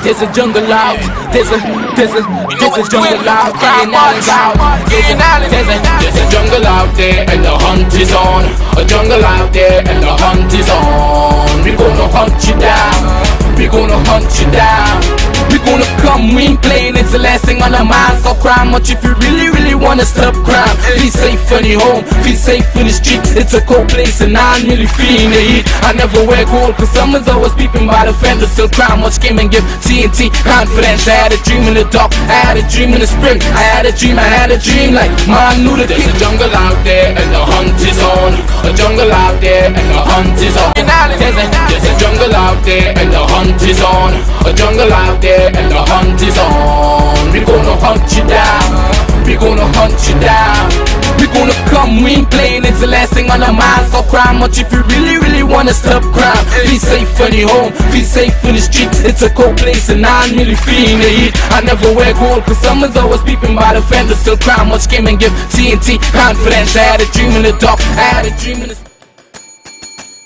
There's a jungle out. There's a jungle out. I.A.N out. There's a jungle out there and the hunt is on. A jungle out there and the hunt is on. We gonna hunt you down. We gonna hunt you down. We gonna come, we ain't playing, it's the last thing on our minds. Stop crime much if you really wanna stop crime. Be safe in your home, be safe in the streets. It's a cold place and I'm really feeling the heat. I never wear gold cause someone's always peeping by the fence. Still crime much came and give TNT confidence. I had a dream in the dark, I had a dream in the spring. I had a dream like man knew that there's a jungle out there and the hunt is on. A jungle out there and the hunt is on. There's a jungle out there and the hunt is on. A jungle out there and the hunt is on. We gonna hunt you down. We gonna hunt you down. We gonna come, we ain't playing, it's the last thing on our minds. Stop crime much if you really wanna stop crime. Be safe in your home, be safe in the streets. It's a cold place and I'm really feeling the heat. I never wear gold cause someone's always peeping by the fence. Still crime much came and give TNT confidence. I had a dream in the dark, I had a dream in the...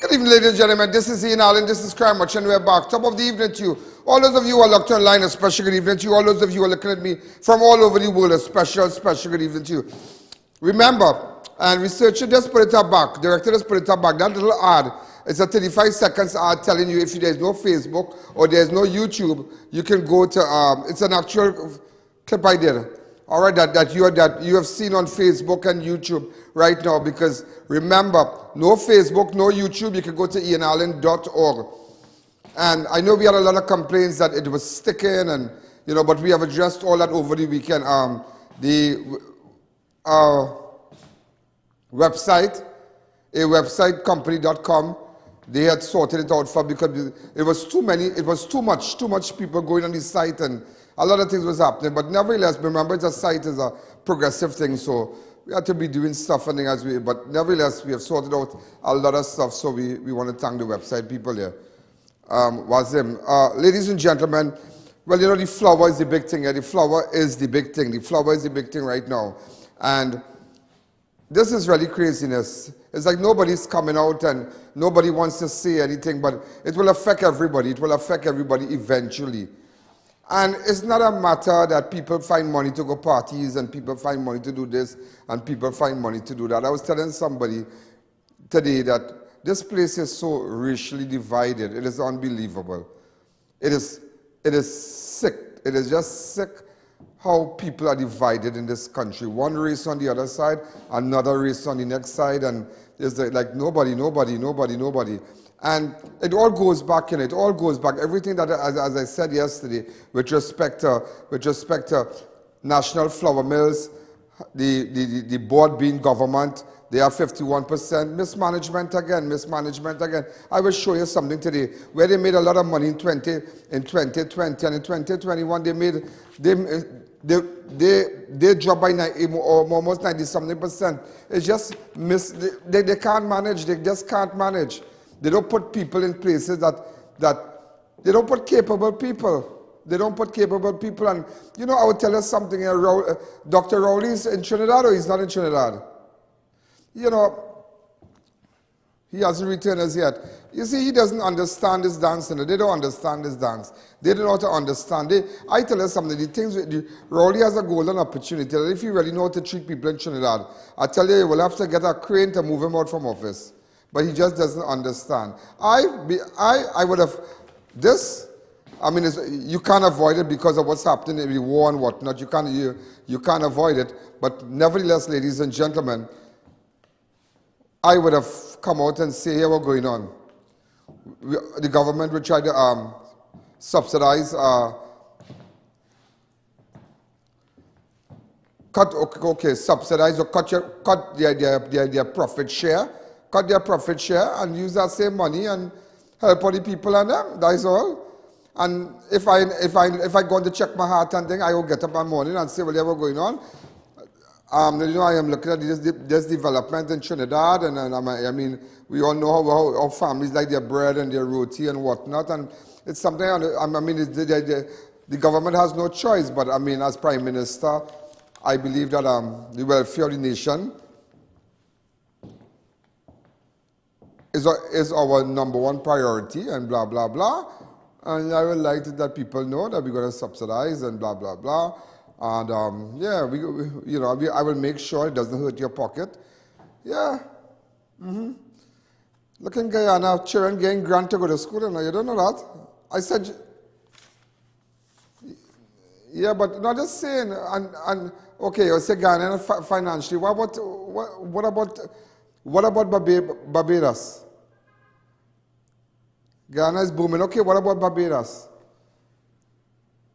Good evening, ladies and gentlemen. This is I.A.N. This is Crime Watch, and we're back. Top of the evening to you. All those of you who are locked online, a special good evening to you. All those of you who are looking at me from all over the world, a special good evening to you. Remember, and researcher just put it up back, director just put it up back, that little ad, it's a 35 seconds ad telling you if there's no Facebook or there's no YouTube, you can go to, it's an actual clip I did. All right, that you have seen on Facebook and YouTube right now, because remember, no Facebook, no YouTube, you can go to ianallen.org. And I know we had a lot of complaints that it was sticking, and you know, but we have addressed all that over the weekend. The website, a website company.com, they had sorted it out for, because it was too much people going on the site, and a lot of things was happening. But nevertheless, remember, the site is a progressive thing, so we had to be doing stuff and things as we, but nevertheless, we have sorted out a lot of stuff, so we want to thank the website people there. Ladies and gentlemen, well, you know, the flower is the big thing. The flower is the big thing. The flower is the big thing right now. And this is really craziness. It's like nobody's coming out and nobody wants to say anything, but it will affect everybody. It will affect everybody eventually. And it's not a matter that people find money to go parties and people find money to do this and people find money to do that. I was telling somebody today that this place is so racially divided. It is unbelievable. It is sick. It is just sick how people are divided in this country. One race on the other side, another race on the next side, and there's like nobody. And it all goes back in it. All goes back. Everything that, as I said yesterday, with respect to national flour mills, the board being government, they are 51%. Mismanagement again. I will show you something today where they made a lot of money in 2020 and in 2021 they dropped by almost 90-something%. It's just they can't manage. They just can't manage. They don't put people in places that they don't put capable people. They don't put capable people. And you know, I would tell you something. Dr. Rowley's in Trinidad, or he's not in Trinidad. You know, he hasn't returned as yet. You see, he doesn't understand this dance. They don't understand this dance. They don't know how to understand it. I tell you something, the things, Rowley has a golden opportunity. If you really know how to treat people in Trinidad, I tell you, you will have to get a crane to move him out from office. But he just doesn't understand. I would have, this, I mean, you can't avoid it because of what's happening in the war and whatnot. You can't avoid it. But nevertheless, ladies and gentlemen, I would have come out and say, here what's going on. The government will try to subsidize, subsidize or cut their profit share. Cut their profit share and use that same money and help all the people and them. That is all. And if I go to check my heart and thing, I will get up in the morning and say, well, what's going on? You know, I am looking at this development in Trinidad, and I mean, we all know how families like their bread and their roti and whatnot, and it's something. I mean, the government has no choice. But I mean, as Prime Minister, I believe that the welfare of the nation is our number one priority, and blah blah blah. And I would like to let people know that we're going to subsidize and blah, blah, blah. And yeah, I will make sure it doesn't hurt your pocket. Yeah. Look in Guyana, children getting grant to go to school, and you don't know that. I said, yeah, but not just saying, and okay, you say Guyana financially. What about Barbados? Guyana is booming. Okay, what about Barbados?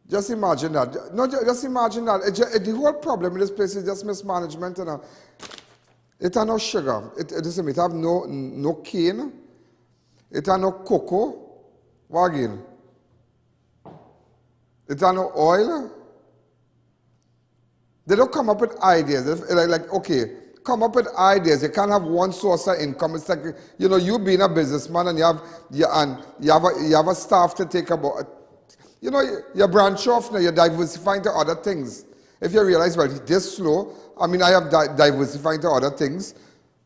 Just imagine that. No, just imagine that. The whole problem in this place is just mismanagement. You know. It has no sugar. It have no cane. It has no cocoa. What again? It has no oil. They don't come up with ideas. Okay, come up with ideas. You can't have one source of income. It's like, you being a businessman and you have a staff to take about. You branch off now. You're diversifying to other things. If you realize, well, this slow. I mean, I have diversifying to other things,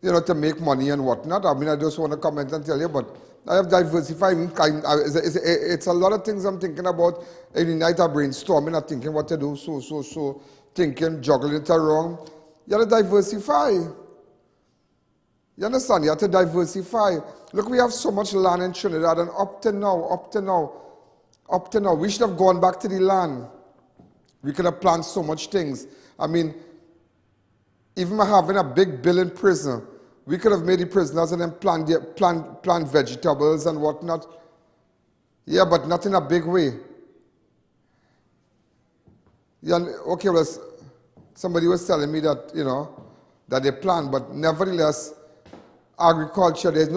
to make money and whatnot. I mean, I just want to comment and tell you, but I have diversified. It's a lot of things I'm thinking about. Every night I'm brainstorming, I'm thinking what to do, so, thinking, juggling it around. You have to diversify. You understand? You have to diversify. Look, we have so much land in Trinidad, and up to now, we should have gone back to the land. We could have planned so much things. I mean, even having a big bill in prison, we could have made the prisoners and then plant vegetables and whatnot. Yeah, but not in a big way. Yeah, okay, well, somebody was telling me that, that they planned, but nevertheless, agriculture, there's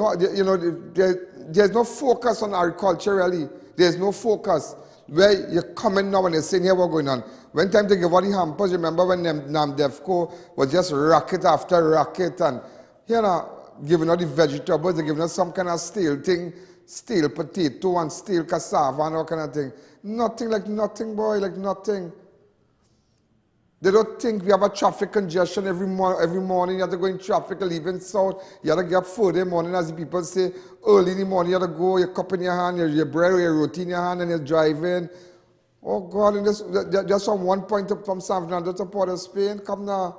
no focus on agriculture really. There's no focus. Where you're coming now and you're saying, here, what's going on? When time to give all the hampers, remember when NAMDEFCO was just racket after racket and, giving out the vegetables, they're giving us some kind of stale thing, stale potato and stale cassava and all kind of thing. Nothing, boy, like nothing. They don't think we have a traffic congestion every morning. You have to go in traffic, leaving south. You have to get up 4 in the morning, as the people say. Early in the morning, you have to go, your cup in your hand, your bread or your roti in your hand, and you're driving. Oh, God, and just from one point up from San Fernando to Port of Spain, come now.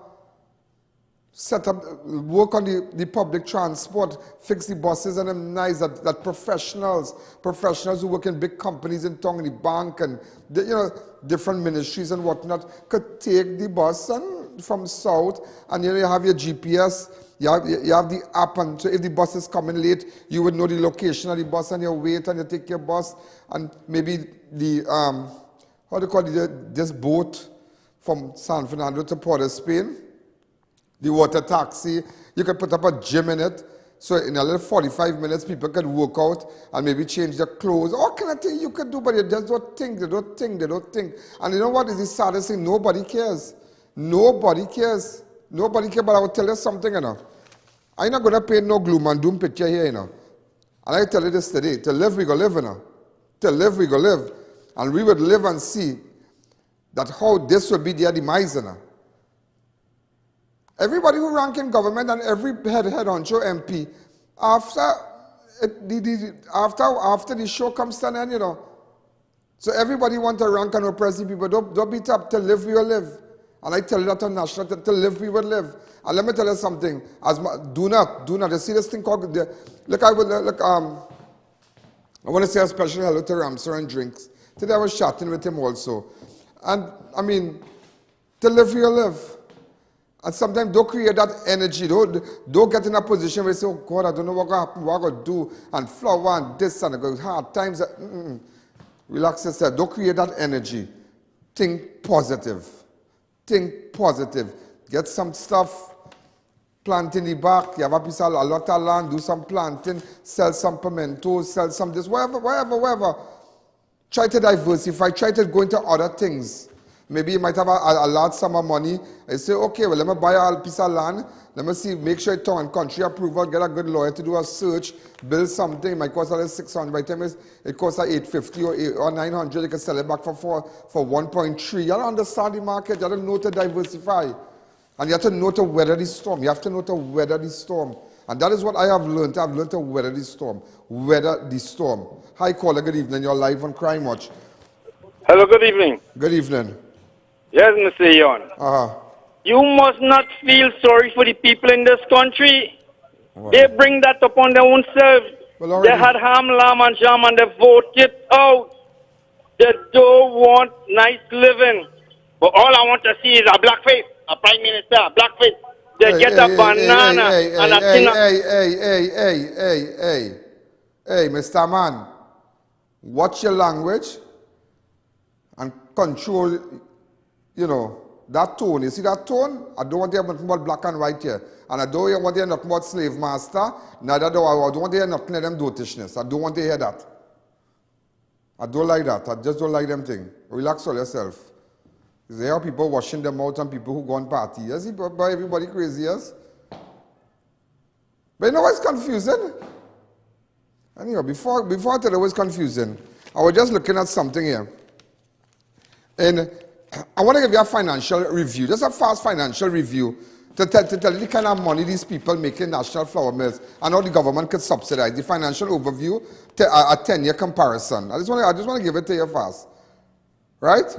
Set up, work on the public transport, fix the buses and them nice, that professionals who work in big companies in town, in the bank and, different ministries and whatnot, could take the bus and from south, and you have your GPS, you have the app, and so if the bus is coming late, you would know the location of the bus and you wait and you take your bus, and maybe the, this boat from San Fernando to Port of Spain, the water taxi, you could put up a gym in it. So in a little 45 minutes, people could work out and maybe change their clothes. All kind of thing you could do, but you just don't think. They don't think. And you know what is the saddest thing? Nobody cares. Nobody cares. But I will tell you something, I'm not going to paint no gloom and doom picture here, And I tell you this today. To live, we go live, To live, we go live. And we would live and see that how this will be their demise, Everybody who rank in government and every head honcho MP, after the show comes to an end, So everybody want to rank and oppress the people. Don't beat up. To live, we will live. And I tell you that on national, to live, we will live. And let me tell you something. Do not. You see this thing called, I want to say a special hello to Ramsar and Drinks. Today I was chatting with him also. And, to live, we will live. And sometimes don't create that energy. Don't get in a position where you say, oh God, I don't know what I'm going to do. And flower and this and go hard times. Relax yourself. Don't create that energy. Think positive. Get some stuff. Plant in the back. You have a lot of land. Do some planting. Sell some pimentos. Sell some this. Whatever. Try to diversify. Try to go into other things. Maybe you might have a large sum of money. I say, okay, well, let me buy a piece of land. Let me see, make sure it's town and country approval, get a good lawyer to do a search, build something. It might cost a little 600. By the time it costs like 850 or 900, you can sell it back for 1.3. You don't understand the market. You don't know to diversify. And you have to know to weather the storm. You have to know to weather the storm. And that is what I have learned. I've learned to weather the storm. Weather the storm. Hi, caller. Good evening. You're live on Crime Watch. Hello, good evening. Good evening. Yes, Mr. I.A.N. You must not feel sorry for the people in this country. Wow. They bring that upon their own self. Well, they had ham, lamb, and jam, and they voted out. They don't want nice living. But all I want to see is a black face, a prime minister, a black face. They get a banana and a thing. Hey, Mr. Man, watch your language and control, that tone. You see that tone? I don't want to hear nothing about black and white here. And I don't want to hear nothing about slave master. Neither do I. I don't want to hear nothing of them dotishness. I don't want to hear that. I don't like that. I just don't like them thing. Relax all yourself. There are people washing them out and people who go on party. Yes, by everybody crazy, yes? But you know what's confusing? Anyway, before I tell you what's confusing, I was just looking at something here. And I want to give you a financial review, just a fast financial review to tell you the kind of money these people make in national flour mills and how the government could subsidize. The financial overview, a 10-year comparison. I just want to give it to you fast. Right?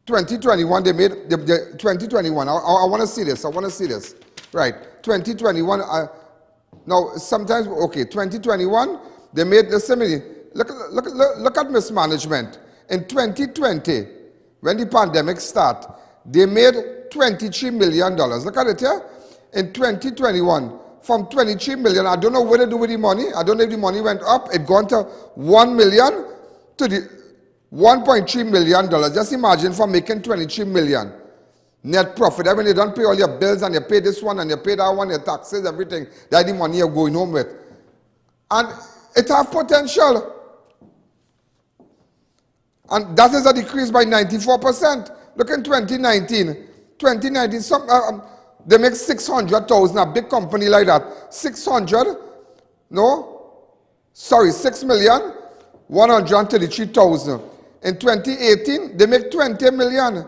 2021, they made, 2021, I want to see this, Right, 2021, now sometimes, okay, 2021, they made, listen to me, look at mismanagement. In 2020, when the pandemic started, they made $23 million. Look at it here. In 2021, from 23 million, I don't know what to do with the money. I don't know if the money went up. It gone to 1 million to the $1.3 million. Just imagine from making 23 million net profit. I mean, you don't pay all your bills and you pay this one and you pay that one, your taxes, everything. That's the money you're going home with. And it has potential. And that is a decrease by 94%. Look in 2019. 2019, they make 600,000, a big company like that. 6,133,000. In 2018, they make 20 million.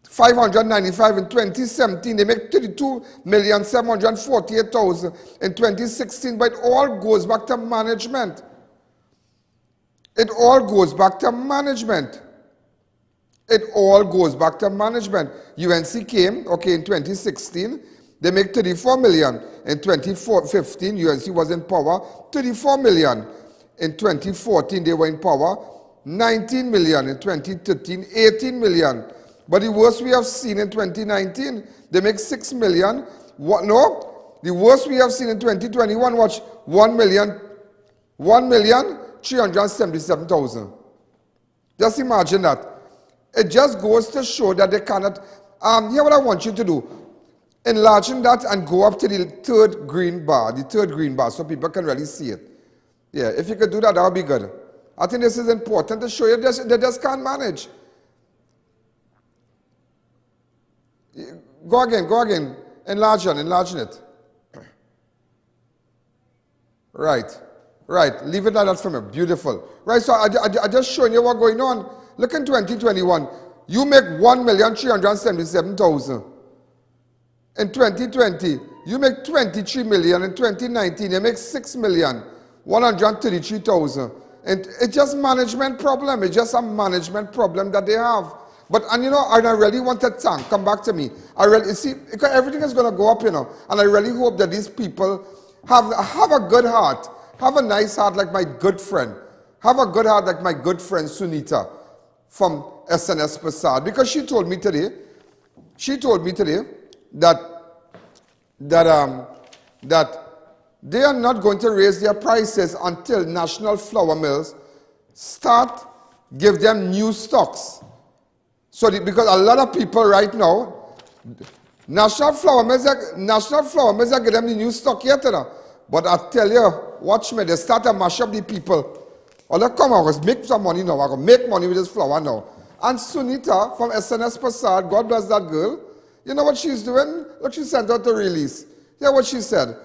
595 in 2017, they make 32,748,000 in 2016, but it all goes back to management. It all goes back to management. It all goes back to management. UNC came, okay, in 2016, they make 34 million. In 2015, UNC was in power, 34 million. In 2014, they were in power, 19 million. In 2013, 18 million. But the worst we have seen in 2019, they make 6 million. What? No, the worst we have seen in 2021, watch, 1,377,000. Just imagine that. It just goes to show that they cannot. Here what I want you to do. Enlarging that and go up to the third green bar, so people can really see it. Yeah, if you could do that, that would be good. I think this is important to show you they just can't manage. Go again. Enlarging it. Right. Leave it like that for me. Beautiful. Right, so I just showing you what's going on. Look in 2021. You make 1,377,000. In 2020, you make 23 million. In 2019, you make 6,133,000. And it's just management problem. It's just a management problem that they have. But, and I really want to come back to me. I really, see, because everything is going to go up, and I really hope that these people have a good heart. Have a nice heart like my good friend. Have a good heart like my good friend Sunita from SNS Prasad. Because she told me today that they are not going to raise their prices until national flour mills give them new stocks. So because a lot of people right now, national flour mills are giving them the new stock yet. But I tell you, watch me, they start to mash up the people. Oh, look, come on, let's make some money now. I'm going to make money with this flour now. And Sunita from SNS Prasad, God bless that girl, you know what she's doing? Look, she sent out a release. Hear what she said.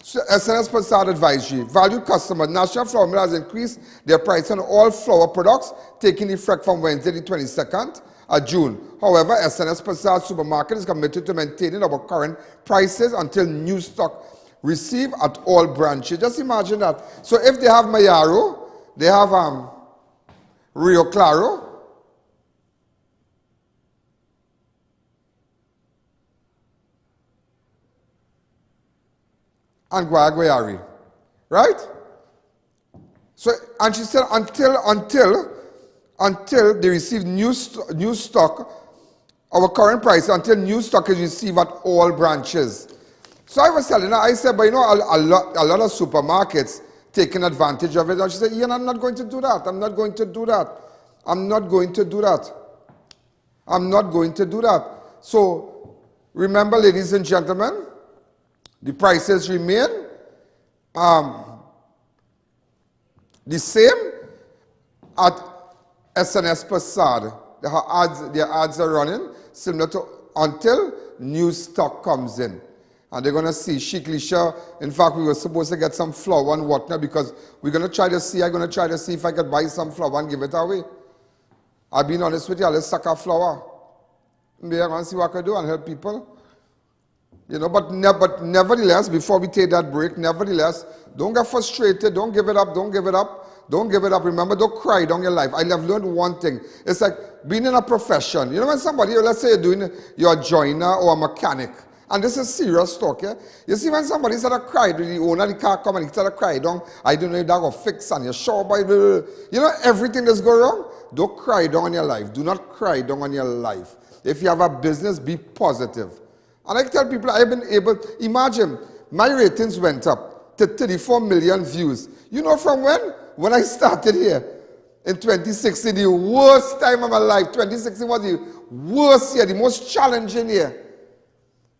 SNS Prasad advisory. Valued customers, National Flour Mill has increased their price on all flour products, taking effect from Wednesday the 22nd. June. However, SNS Passage Supermarket is committed to maintaining our current prices until new stock received at all branches. Just imagine that. So if they have Mayaro, they have Rio Claro, and Guayari, right? So, and she said until they receive new stock, our current price, until new stock is received at all branches. So I was telling her, I said, but you know, a lot of supermarkets taking advantage of it. And she said, Ian, I'm not going to do that. I'm not going to do that. I'm not going to do that. I'm not going to do that. So remember, ladies and gentlemen, the prices remain the same at SNS Passade. Their ads are running similar to until new stock comes in. And they're going to see Chic Lisha. In fact, we were supposed to get some flour and whatnot because we're going to try to see, I'm going to try to see if I could buy some flour and give it away. I've been honest with you, I'll suck a flour. Maybe I'm going to see what I can do and help people. You know, but nevertheless, before we take that break, nevertheless, don't get frustrated, don't give it up, don't give it up, don't give it up. Remember, don't cry down your life. I have learned one thing. It's like being in a profession. You know, when somebody, let's say you're a joiner or a mechanic, and this is serious talk, yeah? You see, when somebody said, I cried, the owner of the car come and he said, I cried down, I don't know if that will fix and you're sure by, you know, everything that's going wrong, don't cry down on your life. Do not cry down on your life. If you have a business, be positive. And I tell people, I've been able, imagine, my ratings went up to 34 million views. You know from when? When I started here in 2016, the worst time of my life. 2016 was the worst year, the most challenging year.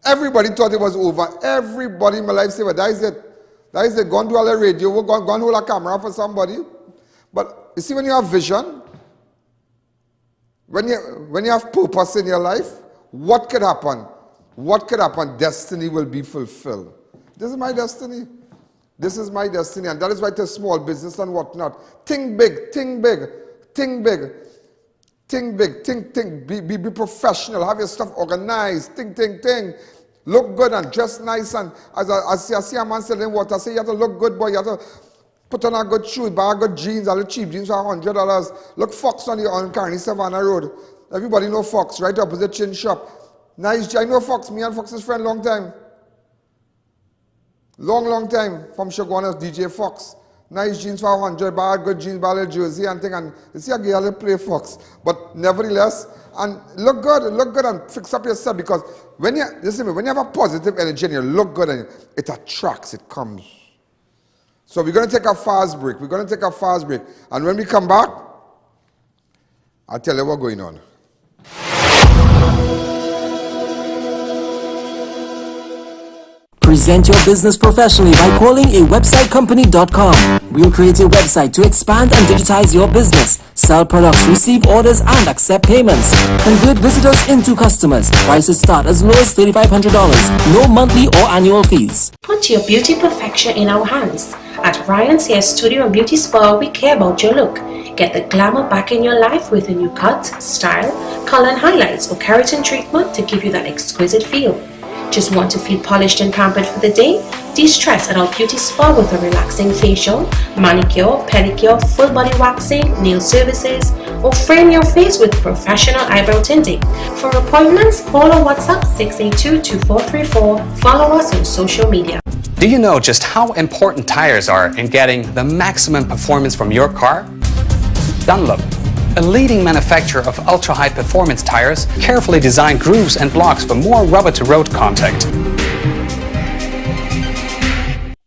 Everybody thought it was over. Everybody in my life said, well, that is it. That is it. Go and do all the radio. Go and hold a camera for somebody. But you see, when you have vision, when you have purpose in your life, what could happen? What could happen? Destiny will be fulfilled. This is my destiny. This is my destiny. And that is why it's a small business and whatnot. Think big, think big, think big. Think big, think. Be professional. Have your stuff organized. Think. Look good and dress nice. And as I see a man selling water, I say you have to look good, boy. You have to put on a good shoe, buy good jeans, all the cheap jeans for $100. Look Fox on Carney Savannah Road. Everybody know Fox, right opposite Chin Shop. Nice, I know Fox. Me and Fox's friend long time. Long time. From Shagwana, DJ Fox. Nice jeans for 100, buy good jeans, buy a jersey and thing. And you see a girl play Fox. But nevertheless, and look good and fix up yourself because when you have a positive energy and you look good and it attracts, it comes. So we're going to take a fast break. And when we come back, I'll tell you what's going on. Present your business professionally by calling a websitecompany.com. We'll create a website to expand and digitize your business, sell products, receive orders, and accept payments. Convert visitors into customers. Prices start as low as $3,500. No monthly or annual fees. Put your beauty perfection in our hands. At Ryan's Hair Studio and Beauty Spa, we care about your look. Get the glamour back in your life with a new cut, style, color and highlights or keratin treatment to give you that exquisite feel. Just want to feel polished and pampered for the day? De-stress at our beauty spa with a relaxing facial, manicure, pedicure, full body waxing, nail services, or frame your face with professional eyebrow tinting. For appointments, call or WhatsApp 682-2434. Follow us on social media. Do you know just how important tires are in getting the maximum performance from your car? Dunlop, a leading manufacturer of ultra-high performance tires, carefully designed grooves and blocks for more rubber-to-road contact.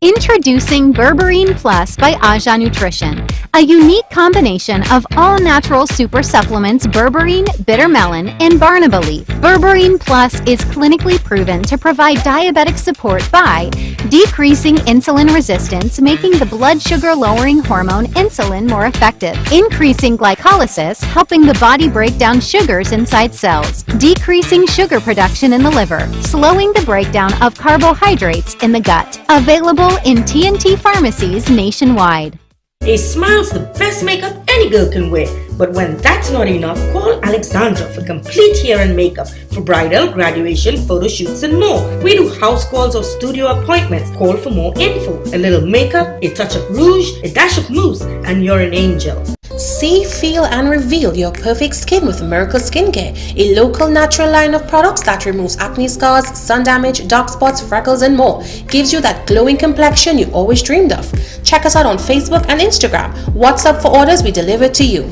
Introducing Berberine Plus by I.A.N Nutrition, a unique combination of all-natural super supplements berberine, bitter melon, and Barnaba leaf. Berberine Plus is clinically proven to provide diabetic support by decreasing insulin resistance, making the blood sugar-lowering hormone insulin more effective, increasing glycolysis, helping the body break down sugars inside cells, decreasing sugar production in the liver, slowing the breakdown of carbohydrates in the gut. Available in TNT pharmacies nationwide. A smile's the best makeup any girl can wear. But when that's not enough, call Alexandra for complete hair and makeup for bridal, graduation, photo shoots and more. We do house calls or studio appointments. Call for more info. A little makeup, a touch of rouge, a dash of mousse, and you're an angel. See, feel, and reveal your perfect skin with Miracle Skincare, a local natural line of products that removes acne scars, sun damage, dark spots, freckles, and more. Gives you that glowing complexion you always dreamed of. Check us out on Facebook and Instagram. WhatsApp for orders, we deliver to you.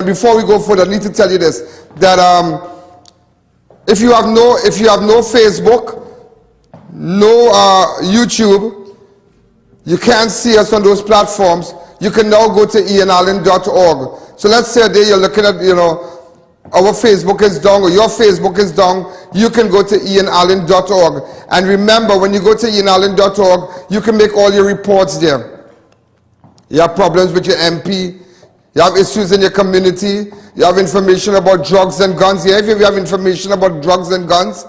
Before we go further, I need to tell you this, that if you have no Facebook, no YouTube, you can't see us on those platforms, you can now go to IANallen.org. So let's say there you're looking at, our Facebook is down or your Facebook is down, you can go to IANallen.org. And remember, when you go to IANallen.org, you can make all your reports there. You have problems with your MP, you have issues in your community, you have information about drugs and guns. Yeah, if you have information about drugs and guns,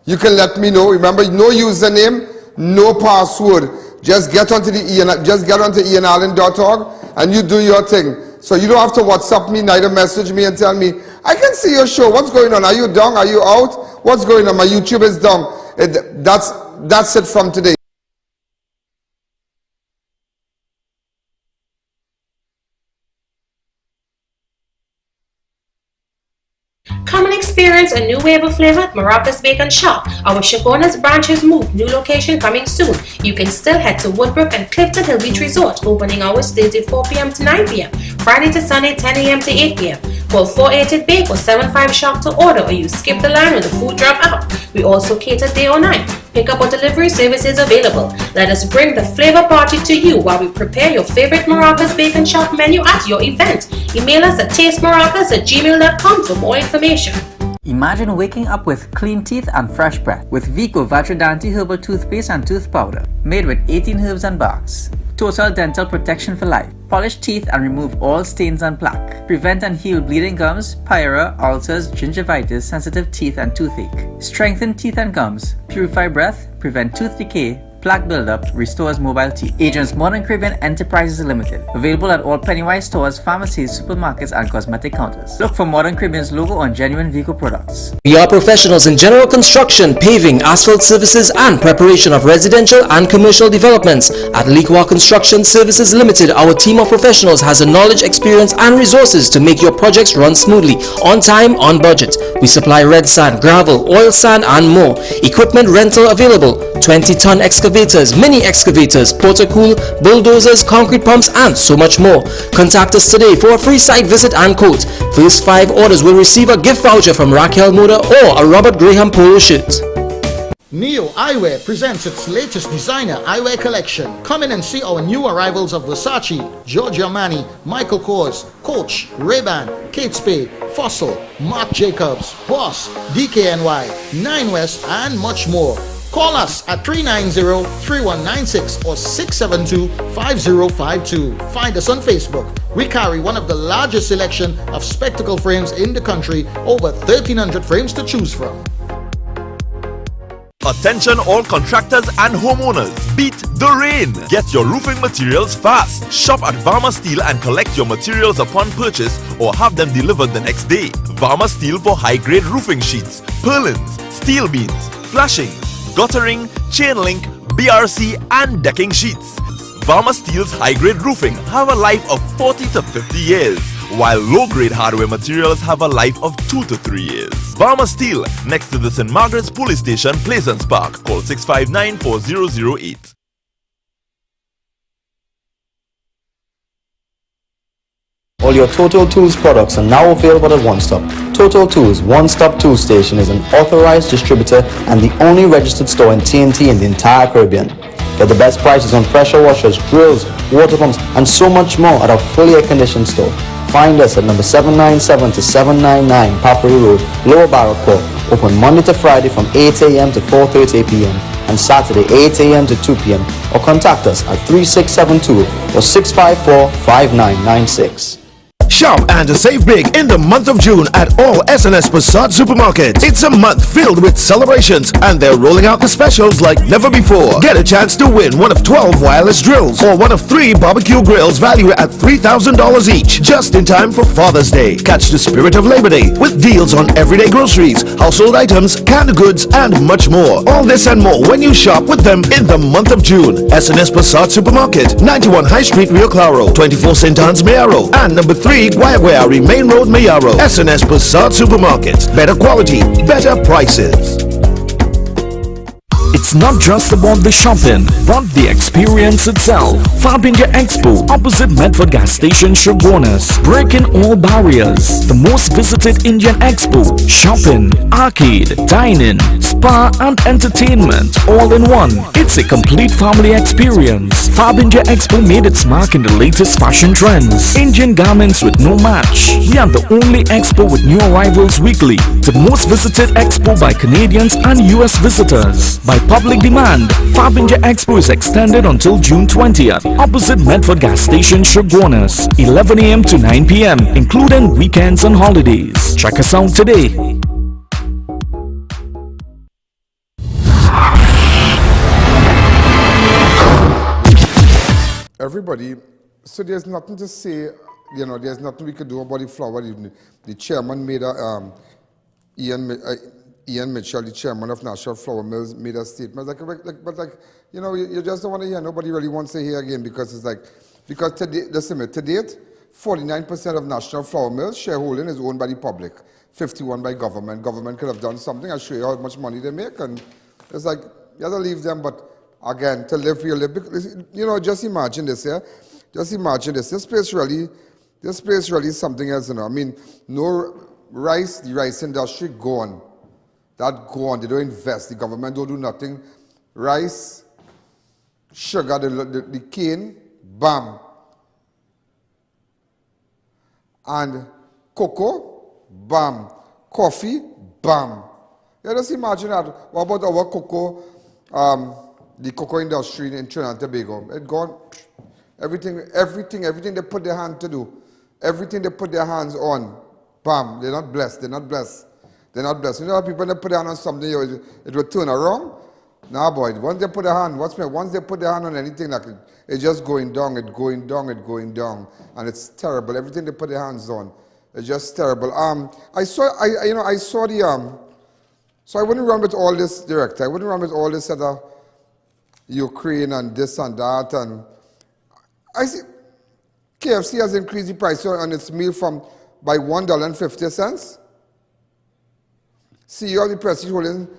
you can let me know. Remember, no username, no password. Just get onto IANallen.org and you do your thing. So you don't have to WhatsApp me, neither message me and tell me, I can see your show. What's going on? Are you down? Are you out? What's going on? My YouTube is down. That's it from today. Come and experience a new wave of flavor at Maracas Bacon Shop. Our Chagonas branches move. New location coming soon. You can still head to Woodbrook and Clifton Hill Beach Resort. Opening hours Thursday 4 p.m. to 9 p.m. Friday to Sunday 10 a.m. to 8 p.m. Call 488-BAKE or 75-SHOP to order, or you skip the line when the food drop out. We also cater day or night. Pickup or delivery services available. Let us bring the flavor party to you while we prepare your favorite Maracas Bacon Shop menu at your event. Email us at tastemaracas@gmail.com for more information. Imagine waking up with clean teeth and fresh breath with Vico Vatridanti Herbal Toothpaste and Tooth Powder, made with 18 herbs and barks. Total dental protection for life. Polish teeth and remove all stains and plaque. Prevent and heal bleeding gums, pyra, ulcers, gingivitis, sensitive teeth and toothache. Strengthen teeth and gums. Purify breath. Prevent tooth decay. Plaque buildup, restores mobile teeth. Agents Modern Caribbean Enterprises Limited. Available at all Pennywise stores, pharmacies, supermarkets, and cosmetic counters. Look for Modern Caribbean's logo on genuine Vico products. We are professionals in general construction, paving, asphalt services, and preparation of residential and commercial developments. At Liqua Construction Services Limited, our team of professionals has the knowledge, experience, and resources to make your projects run smoothly, on time, on budget. We supply red sand, gravel, oil sand, and more. Equipment rental available. 20-ton excavators, mini excavators, portacool, bulldozers, concrete pumps, and so much more. Contact us today for a free site visit and quote. First 5 orders will receive a gift voucher from Raquel Motor or a Robert Graham polo shirt. Neo Eyewear presents its latest designer eyewear collection. Come in and see our new arrivals of Versace, Giorgio Armani, Michael Kors, Coach, Ray-Ban, Kate Spade, Fossil, Marc Jacobs, Boss, DKNY, 9 West, and much more. Call us at 390-3196 or 672-5052. Find us on Facebook. We carry one of the largest selection of spectacle frames in the country, over 1,300 frames to choose from. Attention all contractors and homeowners, beat the rain! Get your roofing materials fast. Shop at Varma Steel and collect your materials upon purchase or have them delivered the next day. Varma Steel for high-grade roofing sheets, purlins, steel beams, flashings, guttering, chain link, BRC and decking sheets. Varma Steel's high-grade roofing have a life of 40 to 50 years, while low-grade hardware materials have a life of 2 to 3 years. Varma Steel, next to the St. Margaret's Police Station, Plaisance Park. Call 659-4008. All your Total Tools products are now available at One Stop. Total Tools One Stop Tool Station is an authorized distributor and the only registered store in TNT in the entire Caribbean. Get the best prices on pressure washers, drills, water pumps, and so much more at our fully air-conditioned store. Find us at number 797 to 799 Papri Road, Lower Barrackport. Open Monday to Friday from 8 a.m. to 4:30 p.m. and Saturday 8 a.m. to 2 p.m. or contact us at 3672 or 654-5996. Shop and save big in the month of June at all SNS Passat supermarkets. It's a month filled with celebrations and they're rolling out the specials like never before. Get a chance to win one of 12 wireless drills or one of 3 barbecue grills valued at $3,000 each, just in time for Father's Day. Catch the spirit of Labor Day with deals on everyday groceries, household items, canned goods, and much more. All this and more when you shop with them in the month of June. SNS Passat Supermarket, 91 High Street, Rio Claro, 24 St. Anne's, Mayaro, and number 3, Guayaguayari Main Road, Mayaro. SNS Passat Supermarket. Better quality, better prices. It's not just about the shopping, but the experience itself. Fab India Expo, opposite Medford Gas Station, Shogunas, breaking all barriers. The most visited Indian Expo. Shopping, arcade, dining, spa and entertainment all in one. It's a complete family experience. Fab India Expo made its mark in the latest fashion trends. Indian garments with no match. We are the only expo with new arrivals weekly. The most visited expo by Canadians and US visitors. By public demand, Fab India Expo is extended until June 20th, opposite Medford Gas Station, Shogunas, 11 a.m. to 9 p.m., including weekends and holidays. Check us out today. Everybody, so there's nothing to say, you know, there's nothing we could do about the flower. The chairman made a, I.A.N. Mitchell, the chairman of National Flour Mills, made a statement. But you know, you just don't want to hear. Nobody really wants to hear again because it's like, because today, to date, 49% of National Flour Mills shareholding is owned by the public, 51% by government. Government could have done something. I'll show you how much money they make, and it's like you have to leave them. But again, to live, you live. You know, just imagine this, yeah. Just imagine this. This place really is something else. You know, I mean, no rice, the rice industry gone. That go on, they don't invest, the government don't do nothing. Rice, sugar, the cane, bam. And cocoa, bam. Coffee, bam. Yeah, just imagine that. What about our cocoa, the cocoa industry in Trinidad and Tobago? It gone. Everything they put their hand to do, everything they put their hands on, bam, they're not blessed. They're not blessed. You know, people that put their hand on something, it will turn around. Nah, boy. Once they put their hand, once they put their hand on anything, like it's just going down, it's going down, and it's terrible. Everything they put their hands on, it's just terrible. I saw the so I wouldn't run with all this director. I wouldn't run with all this other Ukraine and this and that, and I see KFC has increased the price on its meal by $1.50. CEO of the Prestige Holdings,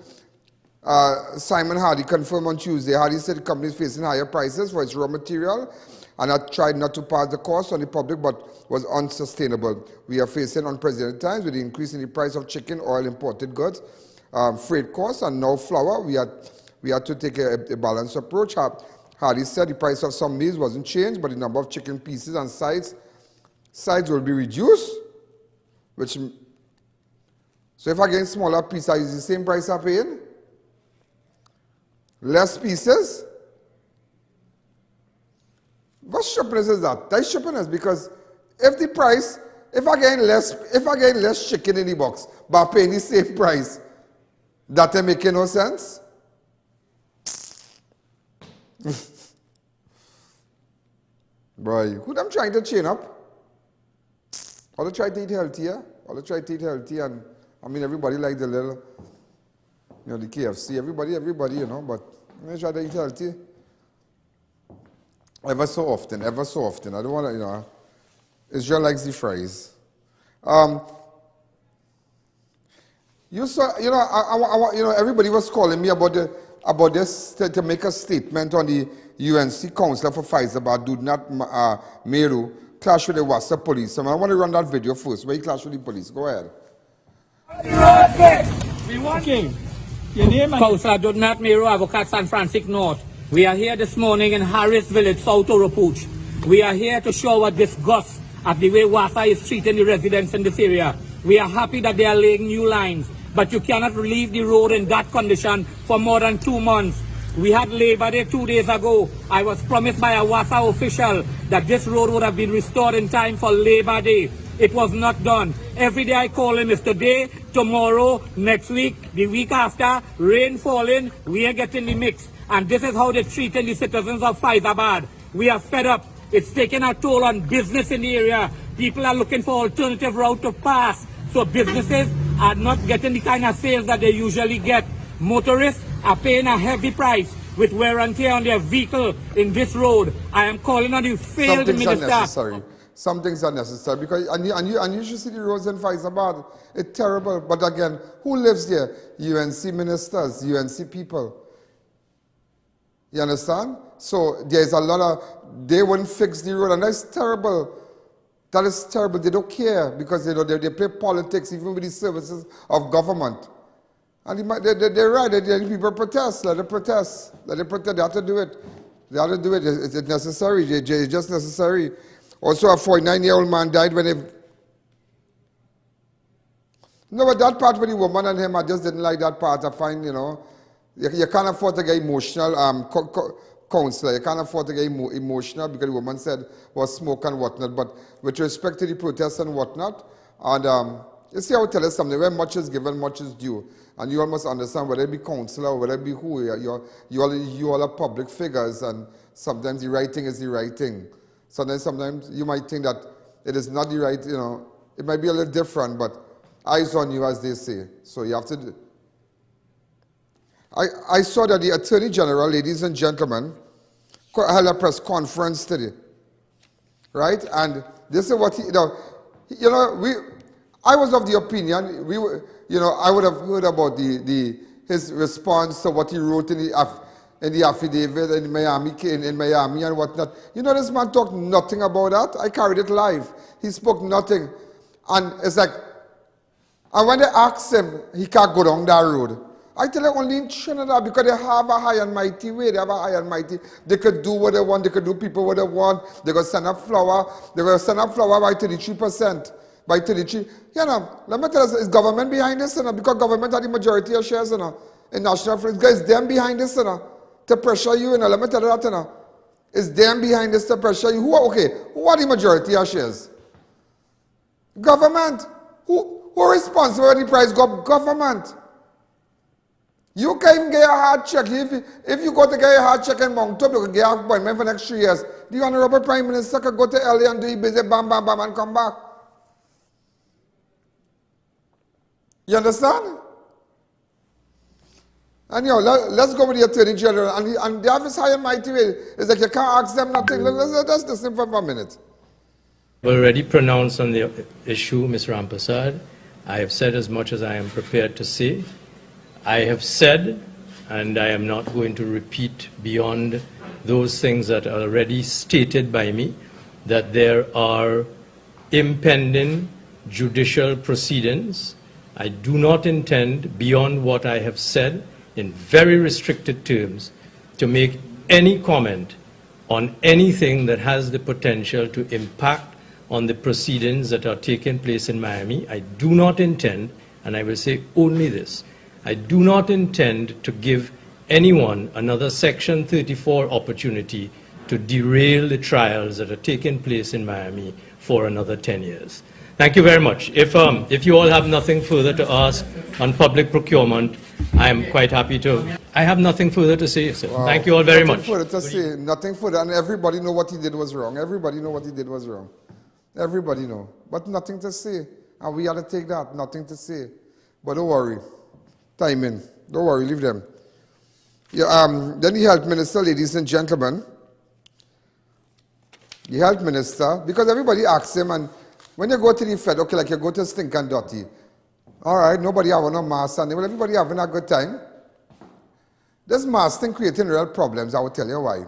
Simon Hardy, confirmed on Tuesday. Hardy said the company is facing higher prices for its raw material and had tried not to pass the cost on the public but was unsustainable. We are facing unprecedented times with the increase in the price of chicken, oil, imported goods, freight costs, and now flour. We had to take a balanced approach. Hardy said the price of some meals wasn't changed, but the number of chicken pieces and sides will be reduced, so if I get smaller pieces, I use the same price I'm paying? Less pieces? What stupidness is that? That's stupidness because if I get less chicken in the box, but I'm paying the same price, that ain't making no sense? Boy, who them trying to chain up? All they try to eat healthier. And I mean, everybody like the little, you know, the KFC, everybody, you know, but they try to eat healthy. Ever so often. I don't want to, you know, Israel likes the fries. You saw, you know, everybody was calling me about this to make a statement on the UNC Councillor for Pfizer about do not Meru clash with the Wassa police. So I want to run that video first. Where you clash with the police? Go ahead. We walking. Your name? Councillor Dudnat Miro, Avocat San Francisco North. We are here this morning in Harris Village, South Oropuch. We are here to show our disgust at the way Wassa is treating the residents in this area. We are happy that they are laying new lines, but you cannot leave the road in that condition for more than 2 months. We had Labor Day 2 days ago. I was promised by a Wassa official that this road would have been restored in time for Labor Day. It was not done. Every day I call him, it's today, tomorrow, next week, the week after, rain falling, we are getting the mix. And this is how they're treating the citizens of Faizabad. We are fed up. It's taking a toll on business in the area. People are looking for alternative route to pass. So businesses are not getting the kind of sales that they usually get. Motorists are paying a heavy price with wear and tear on their vehicle in this road. I am calling on you, failed minister. Unnecessary. Some things are necessary because and you should see the roads in Faizabad. It's terrible. But again, who lives there? UNC ministers, UNC people. You understand? So there's a lot of, they wouldn't fix the road, and that's terrible. That is terrible. They don't care because they play politics even with the services of government. And they're right. The people protest. Let them protest. Let them protest. They have to do it. They have to do it. It's necessary. It's just necessary. Also, a 49-year-old man died when he... No, but that part with the woman and him, I just didn't like that part. I find, you can't afford to get emotional counselor. You can't afford to get emotional because the woman said was smoke and whatnot. But with respect to the protests and whatnot, and you see, I will tell you something. Where much is given, much is due. And you all must understand, whether it be counselor or whether it be who, you all are public figures, and sometimes the right thing is the right thing. Sometimes you might think that it is not the right, it might be a little different, but eyes on you, as they say. So you have to do. I saw that the Attorney General, ladies and gentlemen, held a press conference today, right? And this is what I was of the opinion, I would have heard about his response to what he wrote in the affidavit in Miami and whatnot. This man talked nothing about that. I carried it live. He spoke nothing. And it's like, and when they asked him, he can't go down that road. I tell you, only in Trinidad, because they have a high and mighty way. They have a high and mighty. They could do what they want. They could do people what they want. They could send up flour. They could send up flour by 33%. By 33. Let me tell you, is government behind this? Because government are the majority of shares in national free. It's them behind this to pressure you. Let me tell you that. It's them behind this to pressure you. Who are the majority of shares? Government. Who responsible for the price go up? Government. You can't even get a hard check. If you go to get a hard check in Mount Top, you can get an appointment for the next 3 years. The Honorable Prime Minister can go to LA and do his business, bam, bam, bam, and come back. You understand? And let's go with the Attorney General. And they have this high and mighty way. It's like you can't ask them nothing. Let's listen for a minute. I've already pronounced on the issue, Ms. Rampasad. I have said as much as I am prepared to say. I have said, and I am not going to repeat beyond those things that are already stated by me, that there are impending judicial proceedings. I do not intend, beyond what I have said, in very restricted terms, to make any comment on anything that has the potential to impact on the proceedings that are taking place in Miami. I do not intend, and I will say only this, I do not intend to give anyone another Section 34 opportunity to derail the trials that are taking place in Miami for another 10 years. Thank you very much. If you all have nothing further to ask on public procurement, I am quite happy to. I have nothing further to say, so wow. Thank you all very much. Nothing further to say, nothing further, and everybody know what he did was wrong. Everybody know what he did was wrong. Everybody know, but nothing to say, and we had to take that, nothing to say. But don't worry. Time in. Don't worry, leave them. Yeah, then the health minister, ladies and gentlemen. The health minister, because everybody asks him, and when you go to the Fed, okay, like you go to Stink and Dirty. All right, nobody having no mask, and well, everybody having a good time. This mask thing creating real problems, I will tell you why.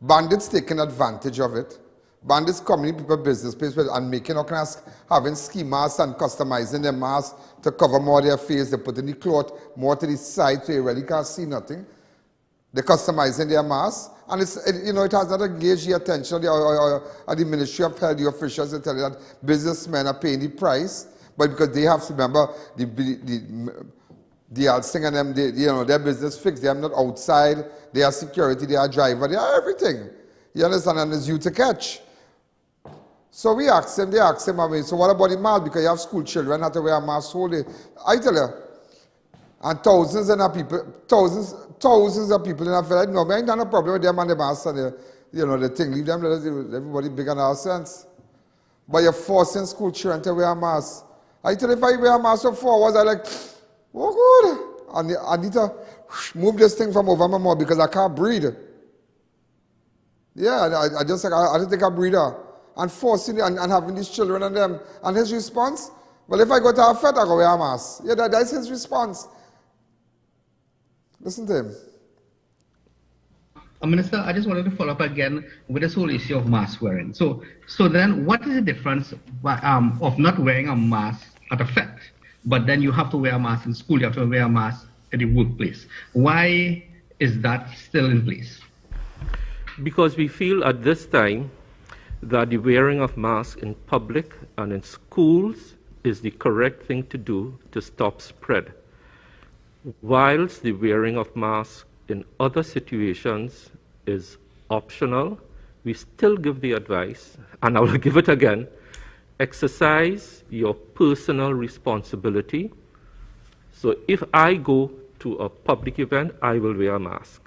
Bandits taking advantage of it. Bandits coming in people's business places and making all kinds, having ski masks and customizing their masks to cover more of their face. They put in the cloth more to the side so you really can't see nothing. They're customizing their masks. And it has not engaged the attention of the Ministry of Health, the officials. They tell you that businessmen are paying the price. But because they have to remember the Alsing and them, their business fixed. They are not outside. They are security. They are driver. They are everything. You understand? And it's you to catch. So we asked him, they asked him, I mean, so what about the mask? Because you have school children have to wear a mask whole day. I tell you, and thousands of people in a fella, no, I ain't got no problem with them and the mask and the, you know, the thing, leave them, everybody big in our sense. But you're forcing school children to wear a mask. I tell you, if I wear a mask for 4 hours, I like, oh good. And I need to move this thing from over my mouth because I can't breathe. Yeah, I just like, I don't think I breathe. And forcing it and having these children and them. And his response, well, if I go to a fete, I go wear a mask. Yeah, that's his response. Listen to him. Minister, I just wanted to follow up again with this whole issue of mask wearing. So then what is the difference of not wearing a mask at a fete, but then you have to wear a mask in school, you have to wear a mask at the workplace? Why is that still in place? Because we feel at this time that the wearing of masks in public and in schools is the correct thing to do to stop spread. Whilst the wearing of masks in other situations is optional, we still give the advice, and I will give it again, exercise your personal responsibility. So if I go to a public event, I will wear a mask.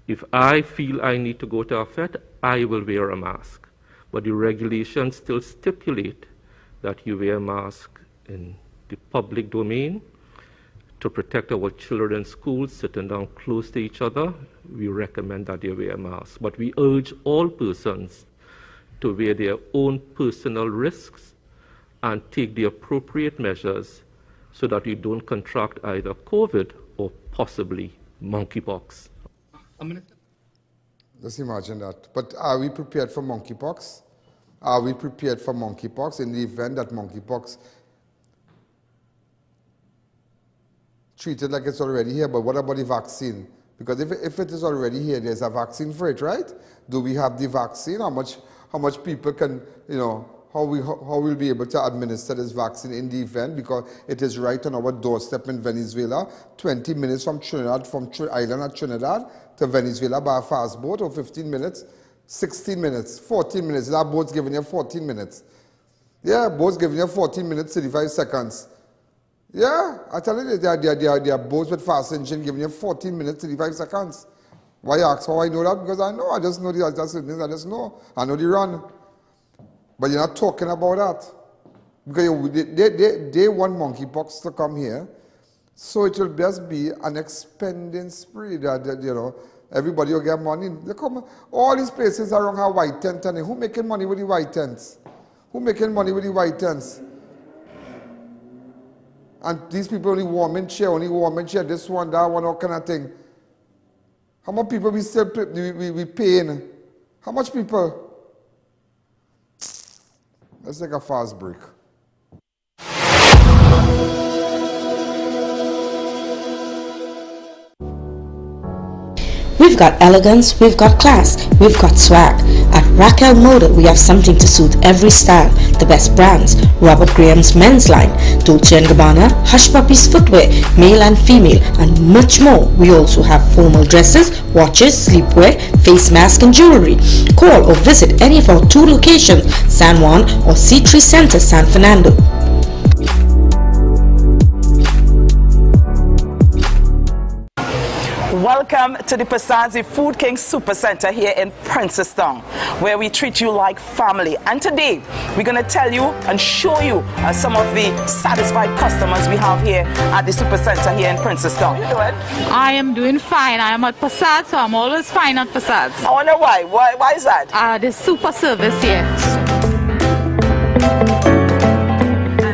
If I feel I need to go to a fete, I will wear a mask. But the regulations still stipulate that you wear a mask in the public domain to protect our children in schools sitting down close to each other. We recommend that they wear a mask. But we urge all persons to wear their own personal risks and take the appropriate measures so that you don't contract either COVID or possibly monkeypox. Just imagine that. But are we prepared for monkeypox? Are we prepared for monkeypox in the event that monkeypox treated like it's already here? But what about the vaccine? Because if it is already here, there's a vaccine for it, right? Do we have the vaccine? How much people can, you know, how we'll be able to administer this vaccine in the event, because it is right on our doorstep in Venezuela, 20 minutes from Trinidad, from island of Trinidad to Venezuela by a fast boat, or 15 minutes, 16 minutes, 14 minutes. That boat's giving you 14 minutes. Yeah, boat's giving you 14 minutes, 35 seconds. Yeah, I tell you, there are boats with fast engine giving you 14 minutes, 35 seconds. Why you ask how I know that? Because I know, I just know I just know. I know the run. But you're not talking about that. Because they want monkeypox to come here, so it will just be an expending spree that you know, everybody will get money. They come, all these places around have white tents, and who making money with the white tents? Who making money with the white tents? And these people only warming chair, this one, that one, all kind of thing. How much people we still we paying? How much people? Let's take a fast break. We've got elegance, we've got class, we've got swag. At Retaill Moda, we have something to suit every style. The best brands: Robert Graham's men's line, Dolce & Gabbana, Hush Puppies footwear, male and female, and much more. We also have formal dresses, watches, sleepwear, face mask and jewelry. Call or visit any of our 2 locations, San Juan or C3 Center, San Fernando. Welcome to the Pasadzi Food King Super Center here in Princestown, where we treat you like family. And today, we're going to tell you and show you some of the satisfied customers we have here at the Super Center here in Princestown. How are you doing? I am doing fine. I am at Passad, so I'm always fine at Passad. I wonder why. Why is that? The super service here.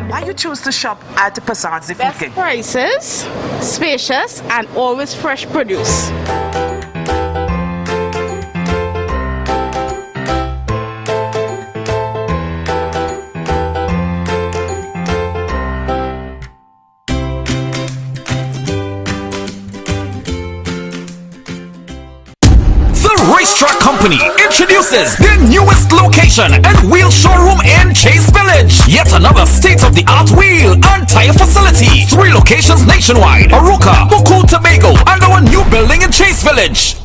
Why you choose to shop at the Pasadzi Food King? Best prices, spacious, and always fresh produce. Racetrack Company introduces their newest location and wheel showroom in Chase Village. Yet another state-of-the-art wheel and tire facility. 3 locations nationwide: Aruca, Buku, Tobago, and our new building in Chase Village.